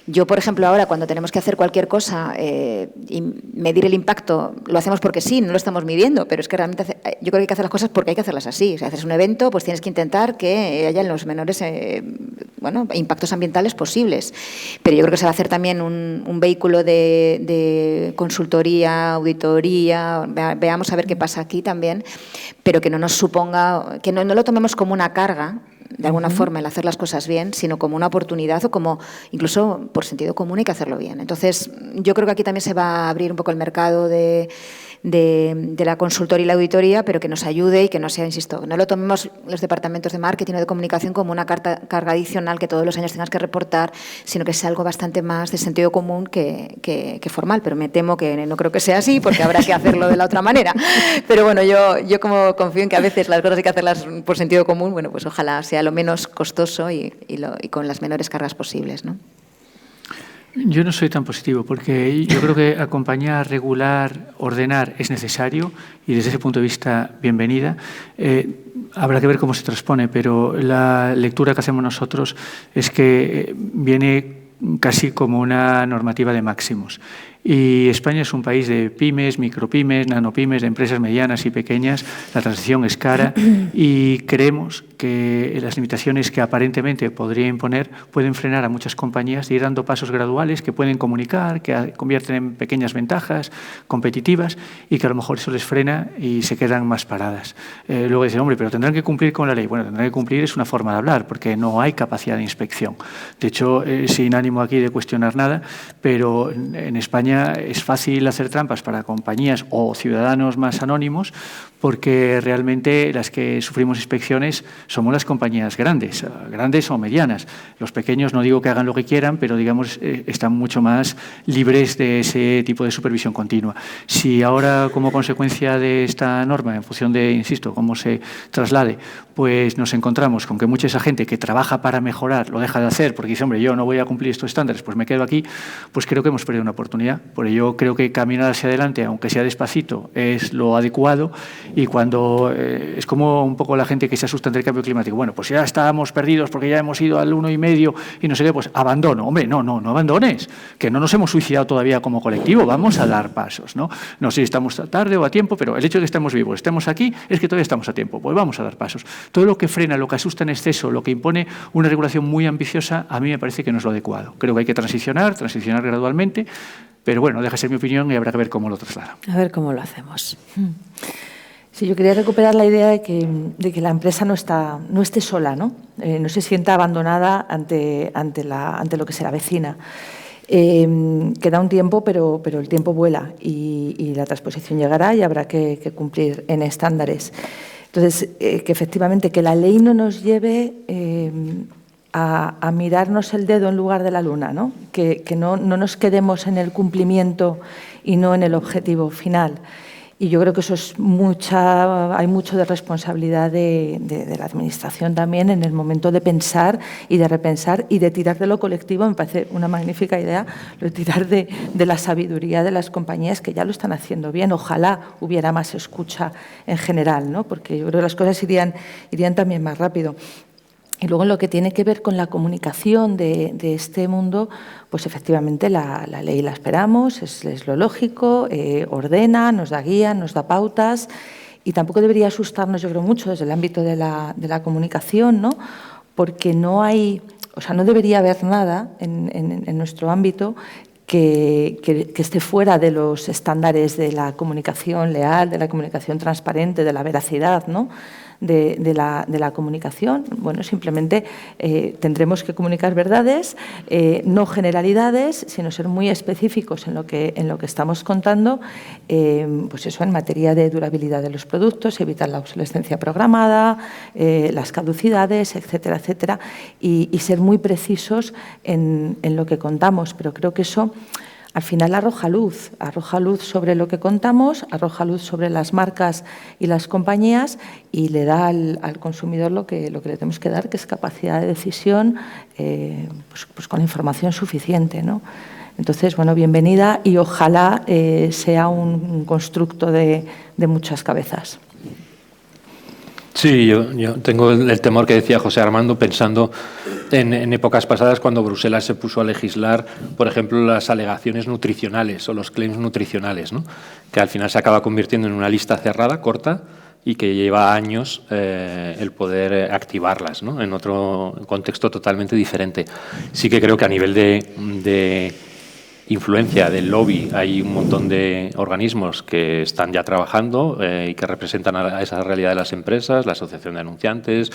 Yo, por ejemplo, ahora cuando tenemos que hacer cualquier cosa y medir el impacto, lo hacemos porque sí, no lo estamos midiendo, pero es que realmente yo creo que hay que hacer las cosas porque hay que hacerlas así. Si haces un evento, pues tienes que intentar que haya los menores bueno, impactos ambientales posibles. Pero yo creo que se va a hacer también un vehículo de consultoría, auditoría, veamos a ver qué pasa aquí también, pero que no nos suponga, que no lo tomemos como una carga, de alguna forma, el hacer las cosas bien, sino como una oportunidad o como, incluso por sentido común, hay que hacerlo bien. Entonces, yo creo que aquí también se va a abrir un poco el mercado de la consultoría y la auditoría, pero que nos ayude y que no sea, insisto, no lo tomemos los departamentos de marketing o de comunicación como una carga adicional que todos los años tengas que reportar, sino que es algo bastante más de sentido común que formal. Pero me temo que no creo que sea así, porque habrá que hacerlo de la otra manera. Pero bueno, yo como confío en que a veces las cosas hay que hacerlas por sentido común, bueno, pues ojalá sea lo menos costoso y con las menores cargas posibles, ¿no? Yo no soy tan positivo porque yo creo que acompañar, regular, ordenar es necesario y desde ese punto de vista, bienvenida. Habrá que ver cómo se transpone, pero la lectura que hacemos nosotros es que viene casi como una normativa de máximos. Y España es un país de pymes, micropymes, nanopymes, de empresas medianas y pequeñas. La transición es cara y creemos que las limitaciones que aparentemente podría imponer pueden frenar a muchas compañías de ir dando pasos graduales que pueden comunicar, que convierten en pequeñas ventajas competitivas y que a lo mejor eso les frena y se quedan más paradas. Luego dicen, hombre, pero tendrán que cumplir con la ley. Bueno, tendrán que cumplir es una forma de hablar porque no hay capacidad de inspección. De hecho, sin ánimo aquí de cuestionar nada, pero en España es fácil hacer trampas para compañías o ciudadanos más anónimos porque realmente las que sufrimos inspecciones somos las compañías grandes o medianas. Los pequeños no digo que hagan lo que quieran, pero digamos están mucho más libres de ese tipo de supervisión continua. Si ahora como consecuencia de esta norma, en función de, insisto, cómo se traslade, pues nos encontramos con que mucha esa gente que trabaja para mejorar lo deja de hacer porque dice, hombre, yo no voy a cumplir estos estándares, pues me quedo aquí, pues creo que hemos perdido una oportunidad. Por ello creo que caminar hacia adelante, aunque sea despacito, es lo adecuado y cuando es como un poco la gente que se asusta ante el cambio climático. Bueno, pues ya estábamos perdidos porque ya hemos ido al 1,5 y no sé qué, pues abandono. Hombre, no abandones, que no nos hemos suicidado todavía como colectivo, vamos a dar pasos, ¿no? No sé si estamos tarde o a tiempo, pero el hecho de que estemos vivos, estemos aquí, es que todavía estamos a tiempo, pues vamos a dar pasos. Todo lo que frena, lo que asusta en exceso, lo que impone una regulación muy ambiciosa, a mí me parece que no es lo adecuado. Creo que hay que transicionar gradualmente, pero bueno, deja ser mi opinión y habrá que ver cómo lo traslada. A ver cómo lo hacemos. Sí, yo quería recuperar la idea de que la empresa no esté sola, ¿no? No se sienta abandonada ante lo que se la avecina. Queda un tiempo, pero el tiempo vuela y la transposición llegará y habrá que cumplir en estándares. Entonces, que efectivamente que la ley no nos lleve a mirarnos el dedo en lugar de la luna, ¿no? Que no nos quedemos en el cumplimiento y no en el objetivo final. Y yo creo que eso es hay mucho de responsabilidad de la Administración también en el momento de pensar y de repensar y de tirar de lo colectivo. Me parece una magnífica idea, lo de tirar de la sabiduría de las compañías que ya lo están haciendo bien. Ojalá hubiera más escucha en general, ¿no? Porque yo creo que las cosas irían también más rápido. Y luego en lo que tiene que ver con la comunicación de este mundo, pues efectivamente la ley la esperamos, es lo lógico, ordena, nos da guía, nos da pautas y tampoco debería asustarnos, yo creo, mucho desde el ámbito de la comunicación, ¿no? Porque no debería haber nada en nuestro ámbito que esté fuera de los estándares de la comunicación leal, de la comunicación transparente, de la veracidad, ¿no? De la comunicación. Bueno, simplemente tendremos que comunicar verdades, no generalidades, sino ser muy específicos en lo que estamos contando, pues eso, en materia de durabilidad de los productos, evitar la obsolescencia programada, las caducidades, etcétera, etcétera, y ser muy precisos en lo que contamos. Pero creo que eso al final arroja luz sobre lo que contamos, arroja luz sobre las marcas y las compañías y le da al consumidor lo que le tenemos que dar, que es capacidad de decisión pues con la información suficiente, ¿no? Entonces, bueno, bienvenida y ojalá sea un constructo de muchas cabezas. Sí, yo tengo el temor que decía José Armando, pensando en épocas pasadas cuando Bruselas se puso a legislar, por ejemplo, las alegaciones nutricionales o los claims nutricionales, ¿no? Que al final se acaba convirtiendo en una lista cerrada, corta, y que lleva años el poder activarlas, ¿no? En otro contexto totalmente diferente. Sí que creo que a nivel de influencia del lobby hay un montón de organismos que están ya trabajando y que representan a esa realidad de las empresas, la Asociación de Anunciantes,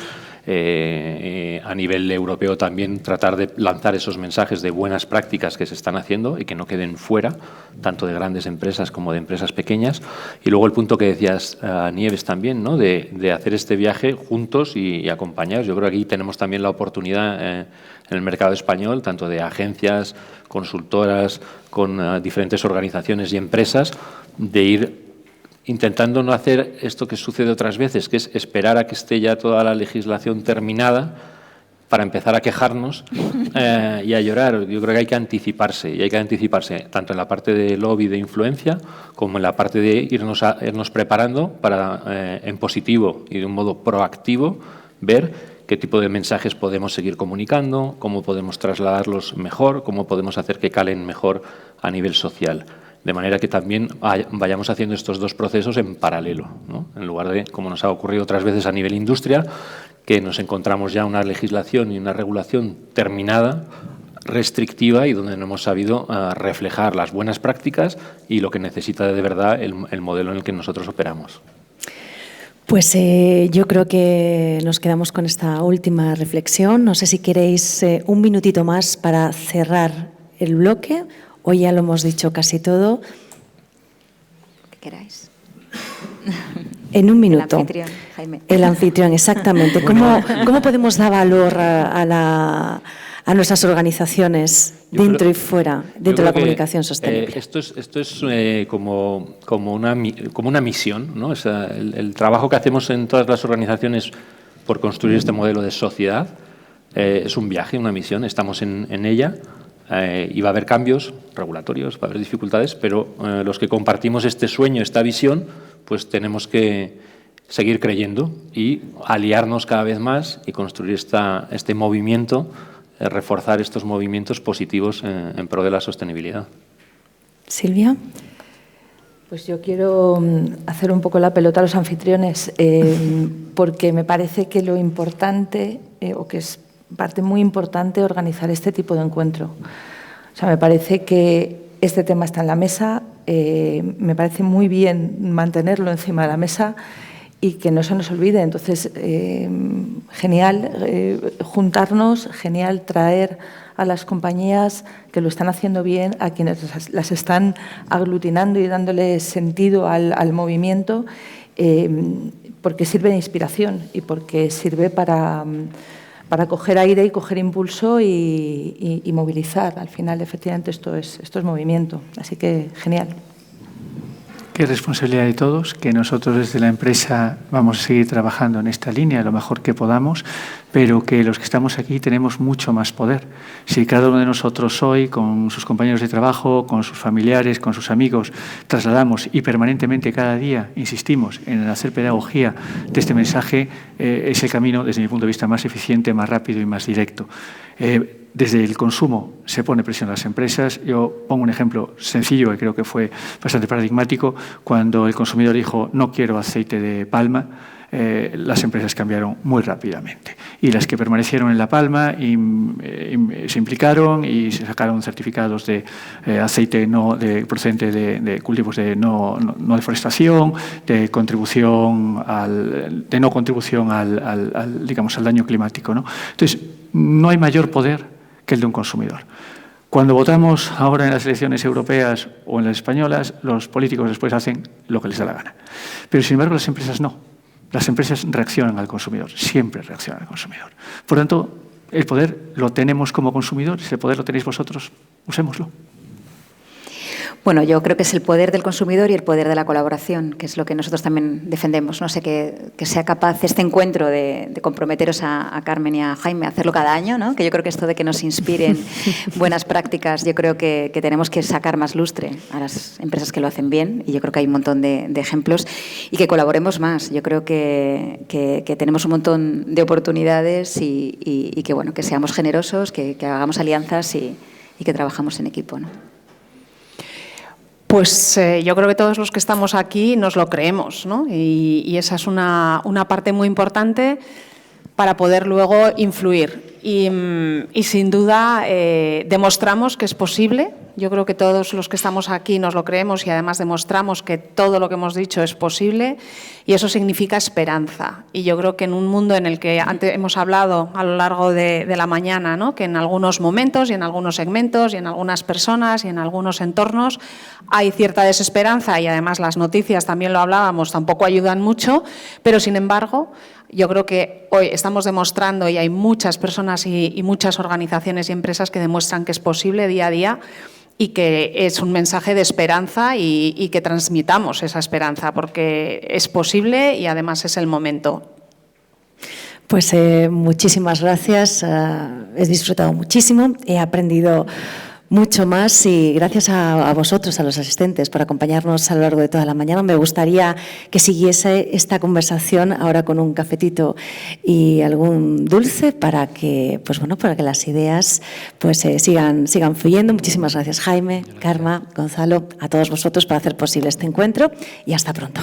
a nivel europeo también tratar de lanzar esos mensajes de buenas prácticas que se están haciendo y que no queden fuera, tanto de grandes empresas como de empresas pequeñas. Y luego el punto que decías, Nieves, también, ¿no? de hacer este viaje juntos y acompañados. Yo creo que aquí tenemos también la oportunidad en el mercado español, tanto de agencias, consultoras, con diferentes organizaciones y empresas, de ir intentando no hacer esto que sucede otras veces, que es esperar a que esté ya toda la legislación terminada para empezar a quejarnos y a llorar. Yo creo que hay que anticiparse, y hay que anticiparse tanto en la parte de lobby de influencia como en la parte de irnos preparando para, en positivo y de un modo proactivo, ver qué tipo de mensajes podemos seguir comunicando, cómo podemos trasladarlos mejor, cómo podemos hacer que calen mejor a nivel social. De manera que también vayamos haciendo estos dos procesos en paralelo, ¿no? En lugar de, como nos ha ocurrido otras veces a nivel industria, que nos encontramos ya una legislación y una regulación terminada, restrictiva, y donde no hemos sabido reflejar las buenas prácticas y lo que necesita de verdad el modelo en el que nosotros operamos. Pues yo creo que nos quedamos con esta última reflexión. No sé si queréis un minutito más para cerrar el bloque. Hoy ya lo hemos dicho casi todo. ¿Qué queráis? En un minuto. El anfitrión, Jaime. El anfitrión, exactamente. ¿Cómo podemos dar valor a nuestras organizaciones dentro y fuera, dentro de la comunicación sostenible? Esto es como una misión, ¿no? O sea, el trabajo que hacemos en todas las organizaciones por construir este modelo de sociedad es un viaje, una misión. Estamos en ella. Y va a haber cambios regulatorios, va a haber dificultades, pero los que compartimos este sueño, esta visión, pues tenemos que seguir creyendo y aliarnos cada vez más y construir este movimiento, reforzar estos movimientos positivos en pro de la sostenibilidad. Silvia. Pues yo quiero hacer un poco la pelota a los anfitriones, porque me parece que lo importante, o que es parte muy importante, organizar este tipo de encuentro. O sea, me parece que este tema está en la mesa, me parece muy bien mantenerlo encima de la mesa y que no se nos olvide. Entonces, genial juntarnos, genial traer a las compañías que lo están haciendo bien, a quienes las están aglutinando y dándole sentido al movimiento, porque sirve de inspiración y porque sirve para coger aire y coger impulso y movilizar. Al final, efectivamente, esto es movimiento. Así que, genial. Qué responsabilidad de todos, que nosotros desde la empresa vamos a seguir trabajando en esta línea lo mejor que podamos, pero que los que estamos aquí tenemos mucho más poder. Si cada uno de nosotros hoy, con sus compañeros de trabajo, con sus familiares, con sus amigos, trasladamos y permanentemente cada día insistimos en hacer pedagogía de este mensaje, es el camino, desde mi punto de vista, más eficiente, más rápido y más directo. Desde el consumo se pone presión a las empresas. Yo pongo un ejemplo sencillo que creo que fue bastante paradigmático. Cuando el consumidor dijo no quiero aceite de palma, las empresas cambiaron muy rápidamente. Y las que permanecieron en la palma se implicaron y se sacaron certificados de aceite procedente de cultivos de no deforestación, de no contribución al daño climático, ¿no? Entonces, no hay mayor poder que el de un consumidor. Cuando votamos ahora en las elecciones europeas o en las españolas, los políticos después hacen lo que les da la gana. Pero, sin embargo, las empresas no. Las empresas reaccionan al consumidor, siempre reaccionan al consumidor. Por tanto, el poder lo tenemos como consumidores, el poder lo tenéis vosotros, usémoslo. Bueno, yo creo que es el poder del consumidor y el poder de la colaboración, que es lo que nosotros también defendemos. No sé, que sea capaz este encuentro de comprometeros a Carmen y a Jaime a hacerlo cada año, ¿no? Que yo creo que esto de que nos inspiren buenas prácticas, yo creo que tenemos que sacar más lustre a las empresas que lo hacen bien, y yo creo que hay un montón de ejemplos, y que colaboremos más. Yo creo que tenemos un montón de oportunidades y que, bueno, que seamos generosos, que hagamos alianzas y que trabajamos en equipo, ¿no? Pues yo creo que todos los que estamos aquí nos lo creemos, ¿no? Y esa es una parte muy importante para poder luego influir. Y sin duda demostramos que es posible. Yo creo que todos los que estamos aquí nos lo creemos y además demostramos que todo lo que hemos dicho es posible, y eso significa esperanza. Y yo creo que en un mundo en el que antes hemos hablado a lo largo de la mañana, ¿no? Que en algunos momentos y en algunos segmentos y en algunas personas y en algunos entornos hay cierta desesperanza, y además las noticias, también lo hablábamos, tampoco ayudan mucho, pero sin embargo yo creo que hoy estamos demostrando, y hay muchas personas y muchas organizaciones y empresas que demuestran que es posible día a día, y que es un mensaje de esperanza y que transmitamos esa esperanza, porque es posible y además es el momento. Pues muchísimas gracias, he disfrutado muchísimo, he aprendido mucho más, y gracias a vosotros, a los asistentes, por acompañarnos a lo largo de toda la mañana. Me gustaría que siguiese esta conversación ahora con un cafetito y algún dulce para que, pues bueno, para que las ideas pues sigan fluyendo. Muchísimas gracias, Jaime, Karma, Gonzalo, a todos vosotros por hacer posible este encuentro, y hasta pronto.